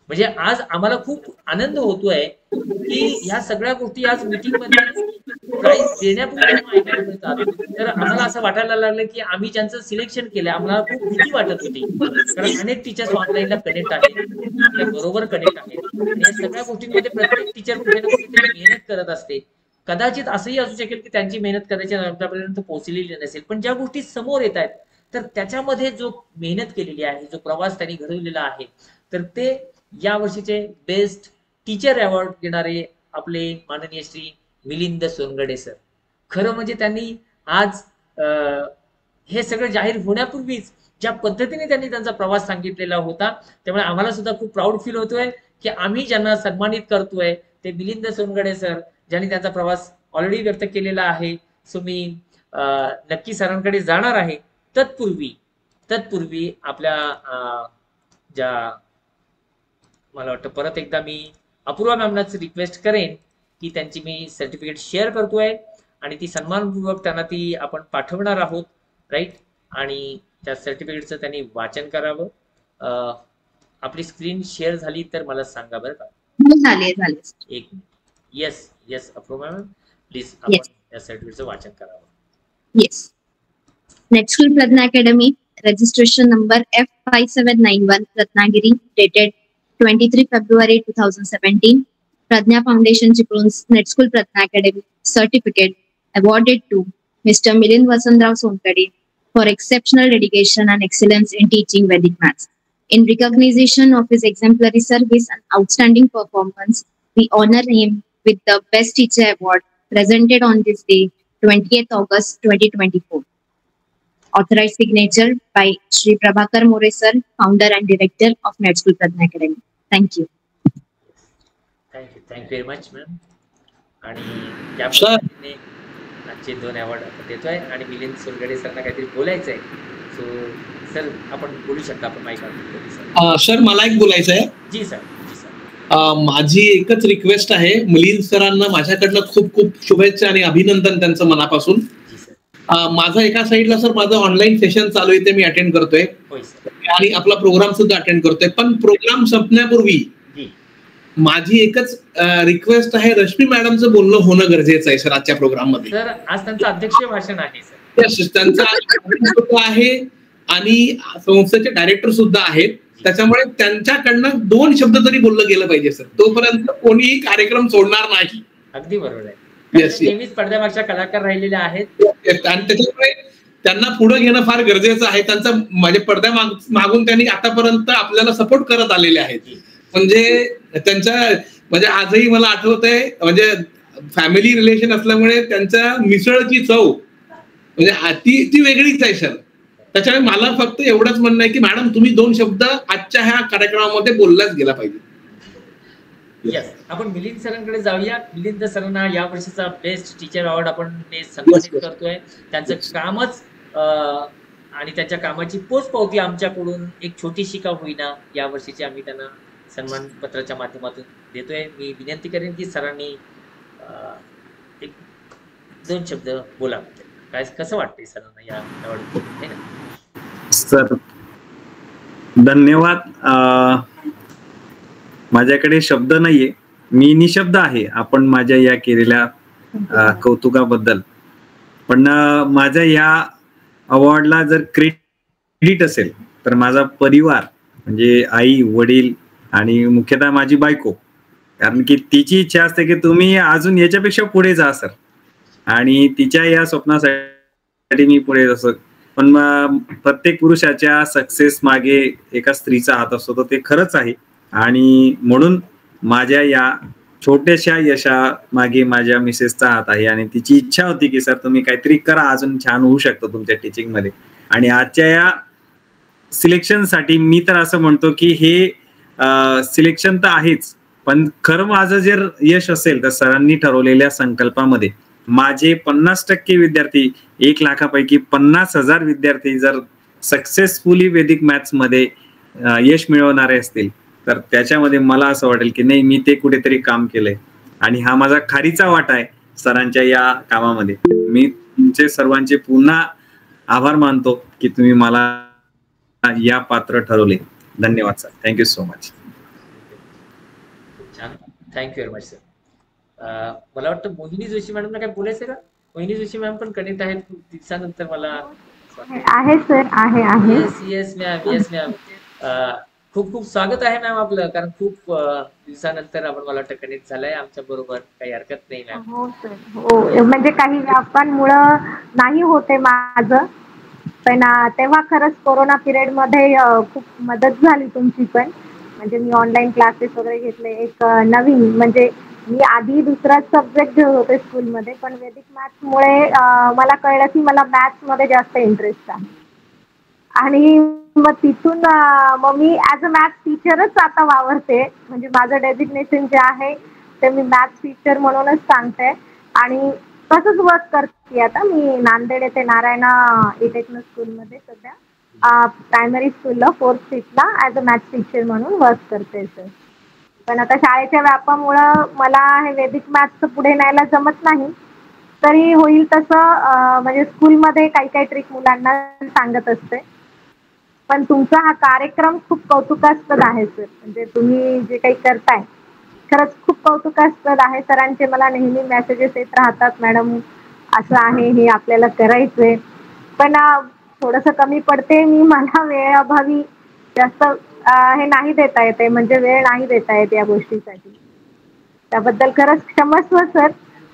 म्हणजे आज आम्हाला खूप आनंद होतोय की ह्या सगळ्या गोष्टी आज मीटिंग मध्ये प्राइज देण्यापूर्वी ऐकायला मिळतात. तर आम्हाला असं वाटायला लागलं की आम्ही ज्यांचं सिलेक्शन केलं आम्हाला खूप भीती वाटत होती, कारण अनेक टीचर्स ऑनलाईनला कनेक्ट आहेत, आपल्या बरोबर कनेक्ट आहेत आणि या सगळ्या गोष्टींमध्ये प्रत्येक टीचर कुठे ना कुठेतरी मेहनत करत असते. कदाचित असंही असू शकेल की त्यांची मेहनत करायच्या नंतरपर्यंत पोहोचलेली नसेल, पण ज्या गोष्टी समोर येत आहेत तर त्याच्यामध्ये जो मेहनत केलेली आहे, जो प्रवास त्यांनी घडवलेला आहे, तर ते या वर्षीचे बेस्ट टीचर अवॉर्ड देणारे आपले माननीय श्री मिलिंद सोनगडे सर. खरं म्हणजे त्यांनी आज हे सगळं जाहीर होण्यापूर्वीच ज्या पद्धतीने त्यांनी त्यांचा प्रवास सांगितलेला होता, त्यामुळे आम्हाला सुद्धा खूप प्राऊड फील होतोय की आम्ही ज्यांना सन्मानित करतोय ते मिलिंद सोनगडे सर, ज्यांनी त्यांचा प्रवास ऑलरेडी व्यक्त केलेला आहे. सो मी नक्की सरांकडे जाणार आहे. तत्पूर्वी आपल्या ज्या मला वाटतं परत एकदा मी अपूर्वा मॅमनाच रिक्वेस्ट करेन की त्यांची मी सर्टिफिकेट शेअर करतोय आणि ती सन्मानपूर्वक त्यांना ती आपण पाठवणार आहोत, राईट. आणि त्या सर्टिफिकेटचं त्यांनी वाचन करावं. आपली स्क्रीन शेअर झाली तर मला सांगा बरं का. एक येस अपूर्वा मॅम प्लीज आपण या सर्टिफिकेटचं वाचन करावं. Yes. Net school Pragya academy, registration number F5791 Ratnagiri, dated 23 February 2017. Prajna Foundation Chikrun's Net School Prajna Academy certificate awarded to Mr. Milind Vasantrao Sonkade for exceptional dedication and excellence in teaching Vedic maths. In recognition of his exemplary service and outstanding performance, we honor him with the Best Teacher Award presented on this day, 28th August 2024. Authorized signature by Shri Prabhakar More sir, founder and director of Net School Prajna Academy. Thank you. Thank you very much, ma'am. आणि या पद्धतीने आजचे 2 अवॉर्ड आपण देतोय आणि मिलिंद सोनगडे सरना काहीतरी बोलायचं आहे. सो सर आपण बोलू शकता, आपण माईक ऑन. सर मला एक बोलायचं आहे. जी सर. माझी एकच रिक्वेस्ट आहे, मिलिंद सरांना माझ्याकडनं खूप खूप शुभेच्छा आणि अभिनंदन त्यांचं मनापासून. माझा एका साईडला सर माझं ऑनलाईन सेशन चालू आहे, ते मी अटेंड करतोय आणि आपला प्रोग्राम सुद्धा अटेंड करतोय. पण प्रोग्राम संपण्यापूर्वी माझी एकच रिक्वेस्ट आहे, रश्मी मॅडमचं बोलणं होणं गरजेचं आहे सर आजच्या प्रोग्राम मध्ये. सर आज त्यांचं अध्यक्षीय भाषण आहे सर. त्यांचं आहे आणि संस्थेचे डायरेक्टर सुद्धा आहेत, त्याच्यामुळे त्यांच्याकडनं 2 शब्द तरी बोललं गेलं पाहिजे सर. तोपर्यंत कोणीही कार्यक्रम सोडणार नाही. अगदी बरोबर आहे. नेहमीच पडद्यामागच्या कलाकार राहिलेले आहेत आणि त्याच्यामुळे त्यांना पुढे घेणं फार गरजेचं आहे. त्यांचा म्हणजे पडद्या मागून त्यांनी आतापर्यंत आपल्याला सपोर्ट करत आलेले आहेत. म्हणजे त्यांच्या म्हणजे आजही मला आठवत आहे, म्हणजे फॅमिली रिलेशन असल्यामुळे त्यांच्या मिसळची चव म्हणजे ती वेगळीच आहे सर. त्याच्यामुळे मला फक्त एवढंच म्हणणं आहे की मॅडम तुम्ही 2 शब्द आजच्या ह्या कार्यक्रमामध्ये बोललाच गेला पाहिजे. येस. आपण मिलिंद सरांकडे जाऊया. मिलिंद सरांना या वर्षीचा बेस्ट टीचर अवॉर्ड आपण सन्मानित करतोय. त्यांचं कामच आणि त्यांच्या कामाची पोचपावती आमच्याकडून एक छोटीशी का होईना या वर्षीची आम्ही त्यांना सन्मान पत्राच्या माध्यमातून देतोय. मी विनंती करेन की सरांनी 1-2 शब्द बोला. काय कसं वाटतंय सरांना या अवॉर्ड? सर धन्यवाद. माझ्याकडे शब्द नाहीये, मी निशब्द आहे आपण माझ्या या केलेल्या कौतुकाबद्दल. पण माझ्या या अवॉर्डला जर क्रेडिट असेल तर माझा परिवार म्हणजे आई वडील आणि मुख्यतः माझी बायको कारण की तिची इच्छा असते की तुम्ही अजून याच्यापेक्षा पुढे जा सर, आणि तिच्या या स्वप्नासाठी मी पुढे असं. पण मग प्रत्येक पुरुषाच्या सक्सेस मागे एका स्त्रीचा हात असतो, तर ते खरंच आहे. आणि म्हणून माझ्या या छोट्याशा यशा मागे माझ्या मिसेसचा हात आहे, आणि तिची इच्छा होती की सर तुम्ही काहीतरी करा, अजून छान होऊ शकतो तुमच्या टीचिंग मध्ये. आणि आजच्या या सिलेक्शनसाठी मी तर असं म्हणतो की हे सिलेक्शन तर आहेच, पण खरं माझं जर यश असेल तर सरांनी ठरवलेल्या संकल्पामध्ये माझे 50% विद्यार्थी, 1 लाखापैकी 50,000 विद्यार्थी जर सक्सेसफुली वैदिक मॅथ्स मध्ये यश मिळवणारे असतील, तर त्याच्यामध्ये मला असं वाटेल की नाही, मी ते कुठेतरी काम केलंय, आणि हा माझा खारीचा वाटा आहे सरांच्या या कामामध्ये. मी तुमचे सर्वांचे पुन्हा आभार मानतो की तुम्ही मला या पात्र ठरवले. धन्यवाद सर, थँक्यू सो मच. छान, थँक्यू व्हेरी मच सर. मला वाटतं मोहिनी जोशी मॅडमला काय बोलायचं का? मोहिनी जोशी मॅम पण कनेक्ट आहेत खूप दिवसानंतर. मला आहे सर, आहे आहे. Yes ma'am, yes ma'am. खूप खूप स्वागत आहे मॅम आपलं, कारण खूप दिवसानंतर आपण मला वाटतं कनेक्ट झालाय आमच्या बरोबर. काही हरकत नाही मॅम. हो सर, हो. म्हणजे काही व्यापांमुळं नाही होते माझं, पण तेव्हा खरंच कोरोना पिरियड मध्ये खूप मदत झाली तुमची पण. म्हणजे मी ऑनलाईन क्लासेस वगैरे घेतले. एक नवीन, म्हणजे मी आधी दुसरा सब्जेक्ट घेत होते स्कूलमध्ये, पण वैदिक मॅथ्समुळे मला कळलं की मला मॅथ्समध्ये जास्त इंटरेस्ट आहे. आणि मग तिथून मग मी ॲज अ मॅथ्स टीचरच आता वावरते. म्हणजे माझं डेजिग्नेशन जे आहे ते मी मॅथ्स टीचर म्हणूनच सांगते. आणि तसंच वर्क करते आता मी नांदेड येथे नारायणा टेक्नो स्कूलमध्ये सध्या प्रायमरी स्कूलला 4th शिफ्टला ॲज अ मॅथ्स टीचर म्हणून वर्क करते सर. पण आता शाळेच्या व्यापामुळं मला हे वैदिक मॅथ्सचं पुढे न्यायला जमत नाही. तरी होईल तसं म्हणजे स्कूलमध्ये काही काही ट्रिक मुलांना सांगत असते. पण तुमचा हा कार्यक्रम खूप कौतुकास्पद आहे सर. म्हणजे तुम्ही जे काही करताय खरंच खूप कौतुकास्पद आहे. सरांचे मला नेहमी मेसेजेस येत राहतात, मॅडम असं आहे, हे आपल्याला करायचंय. पण थोडंसं कमी पडते मी, मला वेळेअभावी जास्त हे नाही देता येते, म्हणजे वेळ नाही देता येत या गोष्टीसाठी. त्याबद्दल खरंच क्षमस्व सर.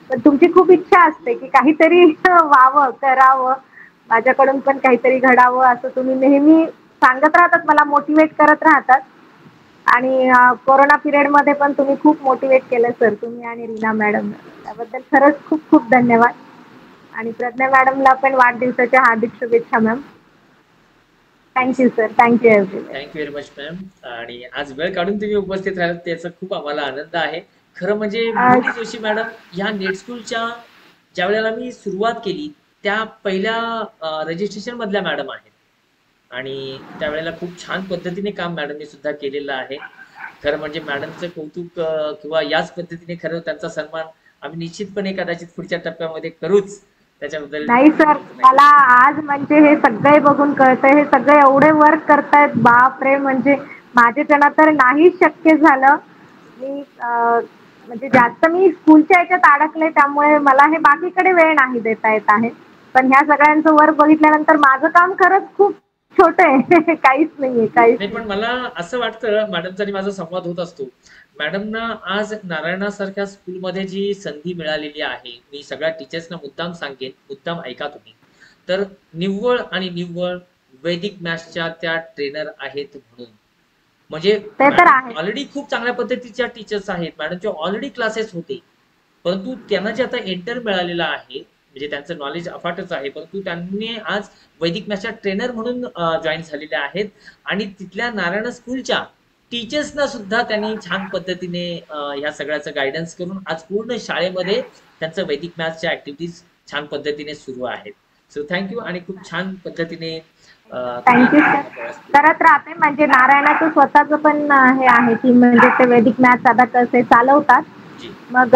पण तुमची खूप इच्छा असते की काहीतरी व्हावं, करावं, माझ्याकडून पण काहीतरी घडावं, असं तुम्ही नेहमी सांगत राहतात, मला मोटिवेट करत राहतात. आणि कोरोना पिरियडमध्ये पण तुम्ही खूप मोटिवेट केलं सर, तुम्ही आणि रीना मॅडम. त्याबद्दल खरंच खूप खूप धन्यवाद. आणि प्रज्ञा मॅडमला पण वाढदिवसाच्या हार्दिक शुभेच्छा ma'am. Thank you sir, thank you everyone. Thank you very much ma'am. आणि आज वेळ काढून तुम्ही उपस्थित राहिलात त्याचा खूप आम्हाला आनंद आहे. खरं म्हणजे मोहिनी जोशी मॅडम ह्या नेट स्कूलच्या ज्या वेळेला मी सुरुवात केली त्या पहिल्या रजिस्ट्रेशन मधल्या मॅडम आहेत, आणि त्यावेळेला खूप छान पद्धतीने काम मॅडमने सुद्धा केलेलं आहे. खरं म्हणजे मॅडमचं कौतुक किंवा याच पद्धतीने खरं त्यांचा सन्मान आम्ही निश्चितपणे कदाचित पुढच्या टप्प्यामध्ये करूच. त्याच्याबद्दल नाही सर, मला आज म्हणजे हे सगळे बघून कळतंय, हे सगळे एवढे वर्क करतायत, बापरे. म्हणजे माझ्याच्यानं तर नाही शक्य झालं. मी म्हणजे जास्त मी स्कूलच्या याच्यात अडकले, त्यामुळे मला हे बाकीकडे वेळ नाही देता येत आहे. पण ह्या सगळ्यांचं वर्क बघितल्यानंतर माझं काम खरंच खूप छोटं आहे. काहीच नाहीये, काहीच नाही. पण मला असं वाटतं मॅडमचा आणि माझा संवाद होत असतो, मॅडमना आज नारायणासारख्या स्कूलमध्ये जी संधी मिळालेली आहे, मी सगळ्या टीचर्सना मुद्दाम सांगेन, मुद्दाम ऐका तुम्ही, तर निव्वळ आणि निव्वळ वैदिक मॅथ्सच्या त्या ट्रेनर आहेत म्हणून. म्हणजे ऑलरेडी खूप चांगल्या पद्धतीच्या टीचर्स आहेत, मॅडमचे ऑलरेडी क्लासेस होते, परंतु त्यांना जे आता एंटर मिळालेलं आहे, म्हणजे त्यांचं नॉलेज अफाटच आहे, परंतु त्यांनी आज वैदिक मॅथ्सच्या ट्रेनर म्हणून जॉईन झालेले आहेत. आणि तिथल्या नारायण स्कूलच्या टीचर्सना सुद्धा त्यांनी छान पद्धतीने ह्या सगळ्याचं गायडन्स करून आज पूर्ण शाळेमध्ये त्यांचं वैदिक मॅथ्सच्या ऍक्टिव्हिटीज छान पद्धतीने सुरू आहेत. So thank you. आणि खूप छान पद्धतीने थँक्यू सर. करत राहते. म्हणजे नारायणाचं स्वतःचं पण हे आहे की म्हणजे ते वैदिक मॅथ्स आता कसे चालवतात, मग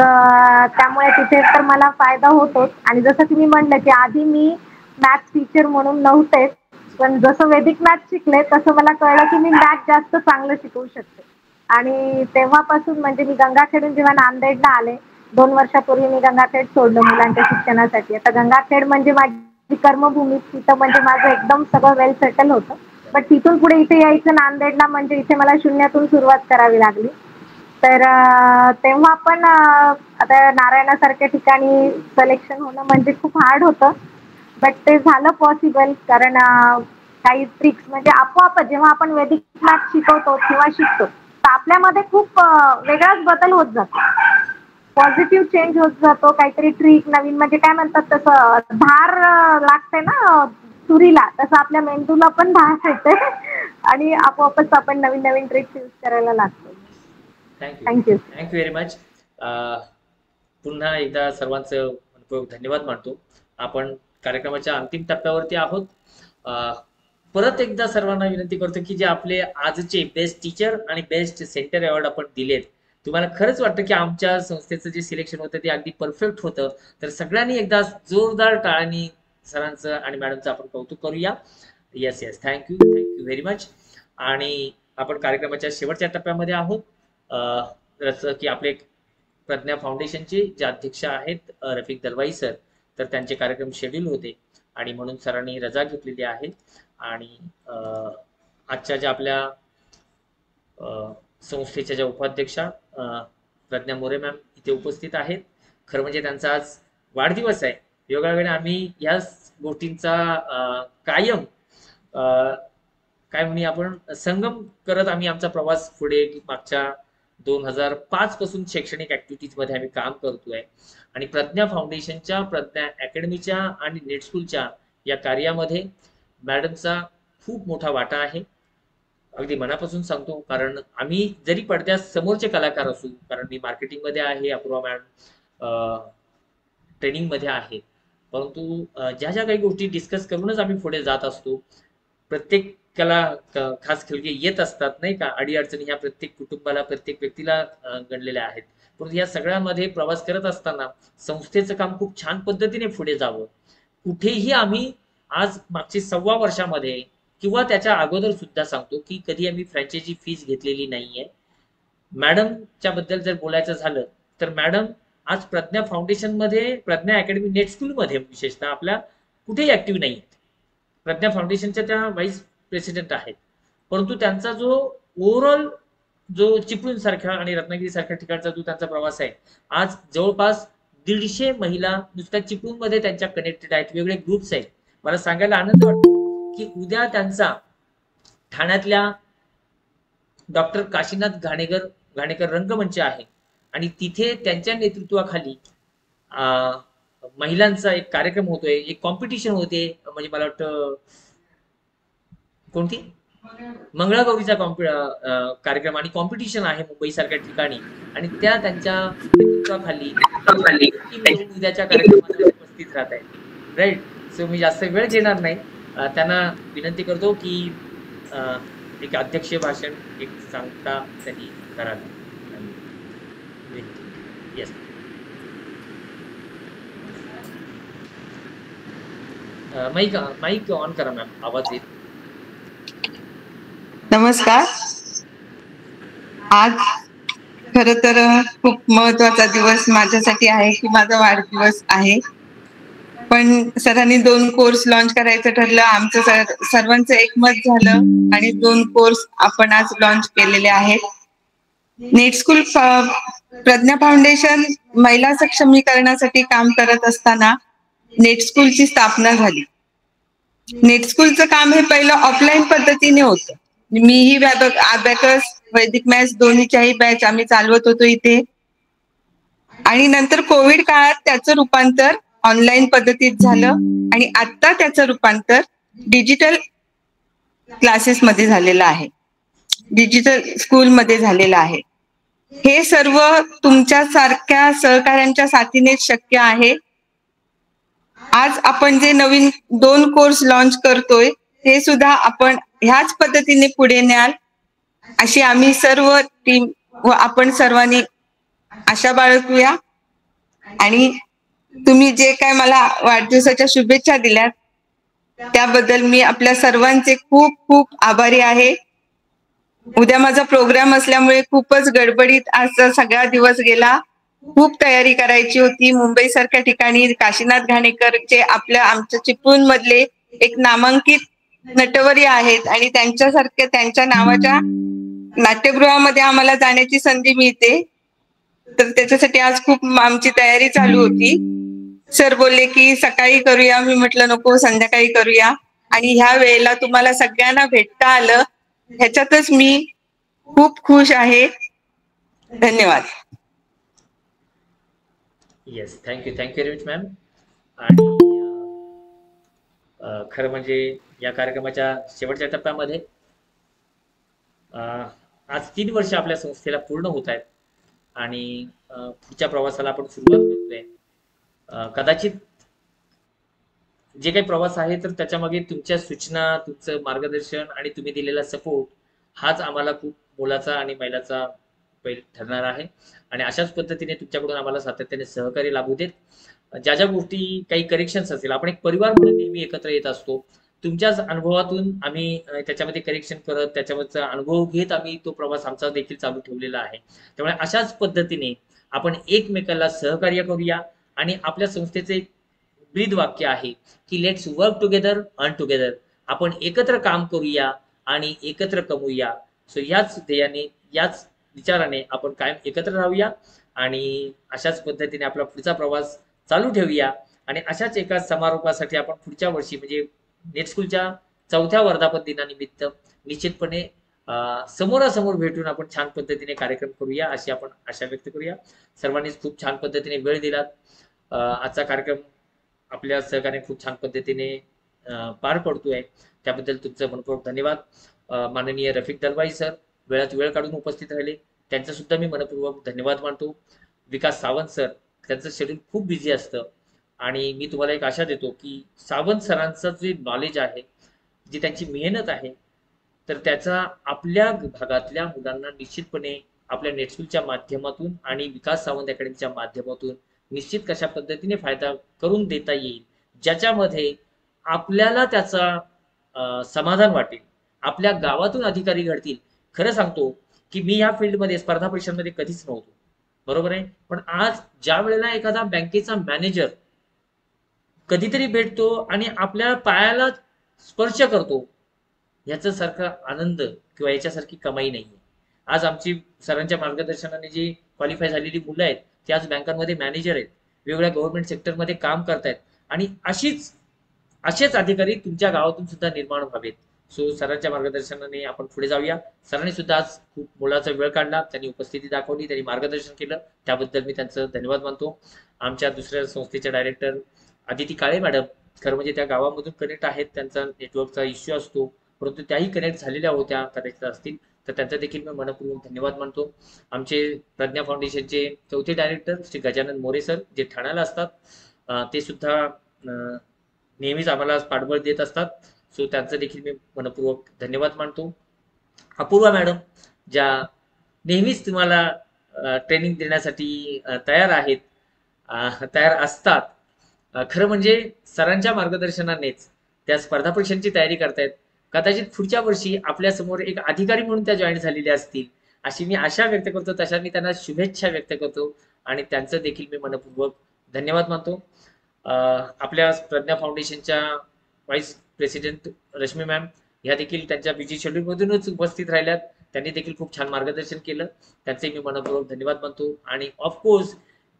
त्यामुळे तिथे तर मला फायदा होतोच. आणि जसं तुम्ही म्हणलं की आधी मी मॅथ्स टीचर म्हणून नव्हतेच, पण जसं वैदिक मॅथ्स शिकले तसं मला कळलं की मी मॅथ्स जास्त चांगलं शिकवू शकते. आणि तेव्हापासून म्हणजे मी गंगाखेडून जेव्हा नांदेडला आले 2 वर्षापूर्वी, मी गंगाखेड सोडलं मुलांच्या शिक्षणासाठी. आता गंगाखेड म्हणजे माझी कर्मभूमी, तिथं म्हणजे माझं एकदम सगळं वेल सेटल होतं. बट तिथून पुढे इथे यायचं नांदेडला, म्हणजे इथे मला शून्यातून सुरुवात करावी लागली. तर तेव्हा पण आता नारायणासारख्या ठिकाणी सिलेक्शन होणं म्हणजे खूप हार्ड होतं, बट ते झालं पॉसिबल. कारण काही ट्रिक्स म्हणजे आपोआप जेव्हा आपण वैदिक क्लास शिकवतो किंवा शिकतो तर आपल्यामध्ये खूप वेगळाच बदल होत जातो, पॉझिटिव्ह चेंज होत जातो. काहीतरी ट्रिक नवीन म्हणजे काय म्हणतात तसं धार लागते ना सुरीला, तसं आपल्या मेंदूला पण धार येते आणि आपोआपच आपण नवीन नवीन ट्रिक्स यूज करायला लागतो. Thank you very much. पुन्हा एकदा सर्वांचं धन्यवाद मानतो. आपण कार्यक्रमाच्या अंतिम टप्प्यावरती आहोत. परत एकदा सर्वांना विनंती करतो की जे आपले आजचे बेस्ट टीचर आणि बेस्ट सेंटर अवॉर्ड आपण दिलेत, तुम्हाला खरंच वाटतं की आमच्या संस्थेचं जे सिलेक्शन होतं ते अगदी परफेक्ट होतं, तर सगळ्यांनी एकदा जोरदार टाळ्यांनी सरांचं आणि मॅडमचं आपण कौतुक करूया. Yes yes, thank you very much. आणि आपण कार्यक्रमाच्या शेवटच्या टप्प्यामध्ये आहोत. जसं की आपले प्रज्ञा फाउंडेशनचे जे अध्यक्ष आहेत रफिक दलवाई सर, तर त्यांचे कार्यक्रम शेड्यूल होते आणि म्हणून सरांनी रजा घेतलेली आहे. आणि आजच्या ज्या आपल्या संस्थेच्या ज्या उपाध्यक्षा प्रज्ञा मोरे मॅम इथे उपस्थित आहेत. खरं म्हणजे त्यांचा आज वाढदिवस आहे. योगायोगाने आम्ही या गोष्टींचा कायम काय म्हणूया आपण संगम करत आम्ही आमचा प्रवास पुढे मागच्या 2005 पासून शैक्षणिक ऍक्टिव्हिटीज मध्ये आम्ही काम करतोय. आणि प्रज्ञा फाउंडेशनच्या, प्रज्ञा अकॅडमीच्या आणि नेट स्कूलच्या या कार्यामध्ये मॅडमचा खूप मोठा वाटा आहे. अगदी मनापासून सांगतो, कारण आम्ही जरी पडद्या समोरचे कलाकार असू, कारण मी मार्केटिंग मध्ये आहे, अपूर्वा मॅडम ट्रेनिंग मध्ये आहे, परंतु ज्या ज्या काही गोष्टी डिस्कस करूनच आम्ही पुढे जात असतो. प्रत्येकाला खास खिळगे येत असतात नाही का, अडीअडचणी ह्या प्रत्येक कुटुंबाला, प्रत्येक व्यक्तीला गणलेल्या आहेत. परंतु या सगळ्यामध्ये प्रवास करत असताना संस्थेचं काम खूप छान पद्धतीने पुढे जावं. कुठेही आम्ही आज मागचे 1.25 वर्षामध्ये किंवा त्याच्या अगोदर सुद्धा सांगतो की कधी आम्ही फ्रँचायझी फीस घेतलेली नाहीये. मॅडमच्या बद्दल जर बोलायचं झालं तर मॅडम आज प्रज्ञा फाउंडेशन मध्ये, प्रज्ञा अकॅडमी नेट स्कूल मध्ये विशेषतः आपल्या कुठेही ऍक्टिव्ह नाही आहेत. प्रज्ञा फाउंडेशनच्या त्या व्हाईस प्रेसिडेंट आहेत, परंतु त्यांचा जो ओव्हरऑल जो चिपळूण सारख्या आणि रत्नागिरी सारख्या ठिकाणचा जो त्यांचा प्रवास आहे, आज जवळपास 150 महिला नुसत्या चिपळूण मध्ये त्यांच्या कनेक्टेड आहेत, वेगळे ग्रुप्स आहेत. मला सांगायला आनंद वाटतो की उद्या त्यांचा ठाण्यातल्या डॉक्टर काशीनाथ घाणेकर रंगमंच आहे आणि तिथे त्यांच्या नेतृत्वाखाली महिलांचा एक कार्यक्रम होतोय, एक कॉम्पिटिशन होते. म्हणजे मला वाटतं कोणती मंगळागौरीचा कार्यक्रम आणि कॉम्पिटिशन आहे मुंबई सारख्या ठिकाणी, आणि त्या त्यांच्या नेतृत्वाखाली उद्याच्या कार्यक्रमाला उपस्थित राहत आहे. राईट. सो मी जास्त वेळ घेणार नाही. त्यांना विनंती करतो की एक अध्यक्षीय भाषण एक सांगता त्यांनी करावे. येस. माईक ऑन करा मॅम, आवाज येत. नमस्कार. आज खर तर खूप महत्वाचा दिवस माझ्यासाठी आहे की माझा वाढदिवस आहे, पण सरांनी 2 कोर्स लॉन्च करायचं ठरलं. आमचं सर्वांचं एकमत झालं आणि 2 कोर्स आपण आज लॉन्च केलेले आहेत. नेट स्कूल प्रज्ञा फाउंडेशन महिला सक्षमीकरणासाठी काम करत असताना नेट स्कूलची स्थापना झाली. नेट स्कूलचं काम हे पहिलं ऑफलाईन पद्धतीने होतं. मीही अबॅकस, वैदिक मॅथ्स दोन्हीच्याही बॅच आम्ही चालवत होतो इथे, आणि नंतर कोविड काळात त्याचं रूपांतर ऑनलाईन पद्धतीत झालं आणि आता त्याचं रूपांतर डिजिटल क्लासेसमध्ये झालेलं आहे, डिजिटल स्कूलमध्ये झालेलं आहे. हे सर्व तुमच्या सारख्या सहकाऱ्यांच्या साथीने शक्य आहे. आज आपण जे नवीन 2 कोर्स लॉन्च करतोय ते सुद्धा आपण ह्याच पद्धतीने पुढे न्याल अशी आम्ही सर्व टीम व आपण सर्वांनी आशा बाळगूया. आणि तुम्ही जे काय मला वाढदिवसाच्या शुभेच्छा दिल्यात त्याबद्दल मी आपल्या सर्वांचे खूप खूप आभारी आहे. उद्या माझा प्रोग्राम असल्यामुळे खूपच गडबडीत आज सगळा दिवस गेला. खूप तयारी करायची होती. मुंबई सारख्या ठिकाणी काशीनाथ घाणेकरचे आमच्या चिपळूण मधले एक नामांकित नटवरी आहेत आणि त्यांच्यासारख्या त्यांच्या नावाच्या नाट्यगृहामध्ये आम्हाला जाण्याची संधी मिळते. तर त्याच्यासाठी आज खूप आमची तयारी चालू होती. सर बोलले की सकाळी करूया. मी म्हटलं नको, संध्याकाळी करूया. आणि ह्या वेळेला तुम्हाला सगळ्यांना भेटता आलं ह्याच्यातच मी खूप खुश आहे. धन्यवाद. Yes, thank you very much ma'am. आणि खरं म्हणजे या कार्यक्रमाच्या शेवटच्या टप्प्यामध्ये आज 3 वर्ष आपल्या संस्थेला पूर्ण होत आहेत आणि पुढच्या प्रवासाला आपण सुरुवात करतोय. कदाचित जे काही प्रवास आहे तर त्याच्यामागे तुमच्या सूचना, तुमचं मार्गदर्शन आणि तुम्ही दिलेला सपोर्ट हाच आम्हाला खूप मोलाचा आणि मैलाचा बैल ठरणार आहे. आणि अशाच पद्धतीने तुमच्याकडून आम्हाला सातत्याने सहकार्य लाभू देत. ज्या ज्या गोष्टी काही करेक्शन्स असतील, आपण एक परिवार म्हणून नेहमी एकत्र येत असतो. तुमच्याच अनुभवातून आम्ही त्याच्यामध्ये करेक्शन करत, त्याच्यावरचा अनुभव घेत आम्ही तो प्रवास आमचा देखील चालू ठेवलेला आहे. त्यामुळे अशाच पद्धतीने आपण एकमेकाला सहकार्य करूया. आणि आपल्या संस्थेचे ब्रीद वाक्य आहे की let's work together earn together. आपण एकत्र काम करूया आणि एकत्र कमवूया. सो याच ध्येयाने, याच विचाराने आपण कायम एकत्र राहूया आणि अशाच पद्धतीने आपला पुढचा प्रवास चालू ठेवूया. आणि अशाच एका समारोपासाठी आपण पुढच्या वर्षी म्हणजे नेट स्कूलच्या 4थ्या वर्धापन दिनानिमित्त निश्चितपणे समोरासमोर भेटून आपण छान पद्धतीने कार्यक्रम करूया अशी आपण आशा व्यक्त करूया. सर्वांनीच खूप छान पद्धतीने वेळ दिलात. आजचा कार्यक्रम आपल्या सहकार्याने खूप छान पद्धतीने पार पडतोय, त्याबद्दल तुमचं मनपूर्वक धन्यवाद. माननीय रफिक दलवाई सर वेळात वेळ काढून उपस्थित राहिले, त्यांचं सुद्धा मी मनपूर्वक धन्यवाद मानतो. विकास सावंत सर, त्यांचं शेड्यूल खूप बिझी असतं आणि मी तुम्हाला एक आशा देतो की सावंत सरांचं जे नॉलेज आहे, जी त्यांची मेहनत आहे, तर त्याचा आपल्या भागातल्या मुलांना निश्चितपणे आपल्या नेटस्कूलच्या माध्यमातून आणि विकास सावंत अकॅडमीच्या माध्यमातून निश्चित कशा पद्धतीने फायदा करून देता येईल, ज्याच्यामध्ये आपल्याला त्याचा समाधान वाटेल, आपल्या गावातून अधिकारी घडतील. खरं सांगतो की मी या फील्डमध्ये स्पर्धा परीक्षांमध्ये कधीच नव्हतो, बरोबर आहे. पण आज ज्या वेळेला एखादा बँकेचा मॅनेजर कधीतरी भेटतो आणि आपल्या पायाला स्पर्श करतो, याचा सारखा आनंद किंवा याच्यासारखी कमाई नाहीये. आज आमची सरांच्या मार्गदर्शनाने जी क्वालिफाय झालेली मुलं आहेत ती आज बँकांमध्ये मॅनेजर आहेत, वेगवेगळ्या गव्हर्नमेंट सेक्टरमध्ये काम करतायत. आणि असेच अधिकारी तुमच्या गावातून सुद्धा निर्माण व्हावेत. सो सरांच्या मार्गदर्शनाने आपण पुढे जाऊया. सरांनी सुद्धा आज खूप मोलाचा वेळ काढला, त्यांनी उपस्थिती दाखवली, त्यांनी मार्गदर्शन केलं, त्याबद्दल मी त्यांचं धन्यवाद मानतो. आमच्या दुसऱ्या संस्थेच्या डायरेक्टर आदिती काळे मॅडम, खरं म्हणजे त्या गावामधून कनेक्ट आहेत, त्यांचा नेटवर्कचा इश्यू असतो, परंतु त्याही कनेक्ट झालेल्या होत्या, कदाचित असतील, तर त्यांचा देखील मी मनपूर्वक धन्यवाद मानतो. आमचे प्रज्ञा फाउंडेशनचे 4थे डायरेक्टर श्री गजानन मोरे सर, जे ठाण्याला असतात, ते सुद्धा नेहमीच आम्हाला पाठबळ देत असतात. सो त्यांचं देखील मी मनपूर्वक धन्यवाद मानतो. अपूर्वा मॅडम, ज्या नेहमीच तुम्हाला ट्रेनिंग देण्यासाठी तयार आहेत, तयार असतात. खरं म्हणजे सरांच्या मार्गदर्शनानेच त्या स्पर्धा परीक्षांची तयारी करतायत. कदाचित पुढच्या वर्षी आपल्या समोर एक अधिकारी म्हणून त्या जॉईन झालेल्या असतील अशी मी आशा व्यक्त करतो, तशा मी त्यांना शुभेच्छा व्यक्त करतो आणि त्यांचं देखील मी मनपूर्वक धन्यवाद मानतो. आपल्या प्रज्ञा फाउंडेशनच्या व्हाईस प्रेसिडेंट रश्मी मॅम ह्या देखील त्यांच्या बिझी शेड्यूलमधूनच उपस्थित राहिल्यात, त्यांनी देखील खूप छान मार्गदर्शन केलं, त्यांचे मी मनपूर्वक धन्यवाद मानतो. आणि ऑफकोर्स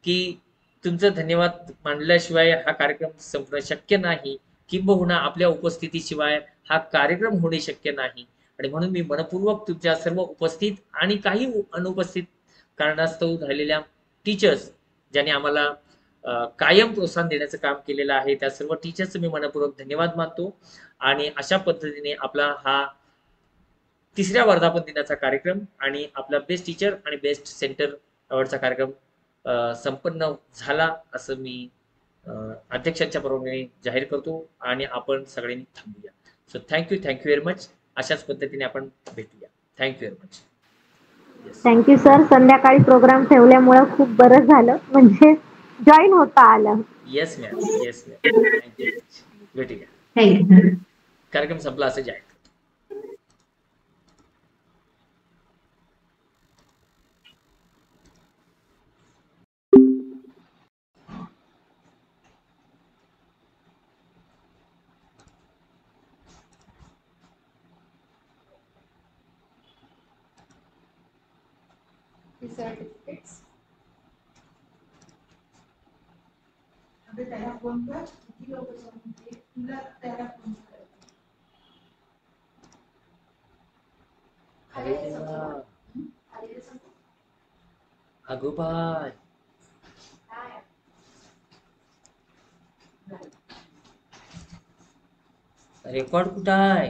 की तुमचं धन्यवाद मानल्याशिवाय हा कार्यक्रम संपणं शक्य नाही, किंबहुना आपल्या उपस्थितीशिवाय हा कार्यक्रम होणे शक्य नाही. आणि म्हणून मी मनपूर्वक तुमच्या सर्व उपस्थित आणि काही अनुपस्थित कारणास्तव राहिलेल्या टीचर्स, ज्यांनी आम्हाला कायम प्रोत्साहन देण्याचं काम केलेलं आहे, त्या सर्व टीचर्सचं मी मनपूर्वक धन्यवाद मानतो. आणि अशा पद्धतीने आपला हा 3ऱ्या वर्धापन दिनाचा कार्यक्रम आणि आपला बेस्ट टीचर आणि बेस्ट सेंटर अवॉर्डचा कार्यक्रम संपन्न झाला असं मी अध्यक्षांच्या परवानगीने जाहीर करतो आणि आपण सगळ्यांनी थांबूया. So thank you very much. अशाच पद्धतीने आपण भेटूया. Thank you very much. Thank you sir. संध्याकाळी प्रोग्राम ठेवल्यामुळे खूप बरं झालं, म्हणजे जॉईन होता आलं. Yes ma'am, thank you. भेटूया. थँक्यू. कार्यक्रम संपला असं जाहीर. अरे देवा. अगो बाय. रेकॉर्ड कुठं आहे?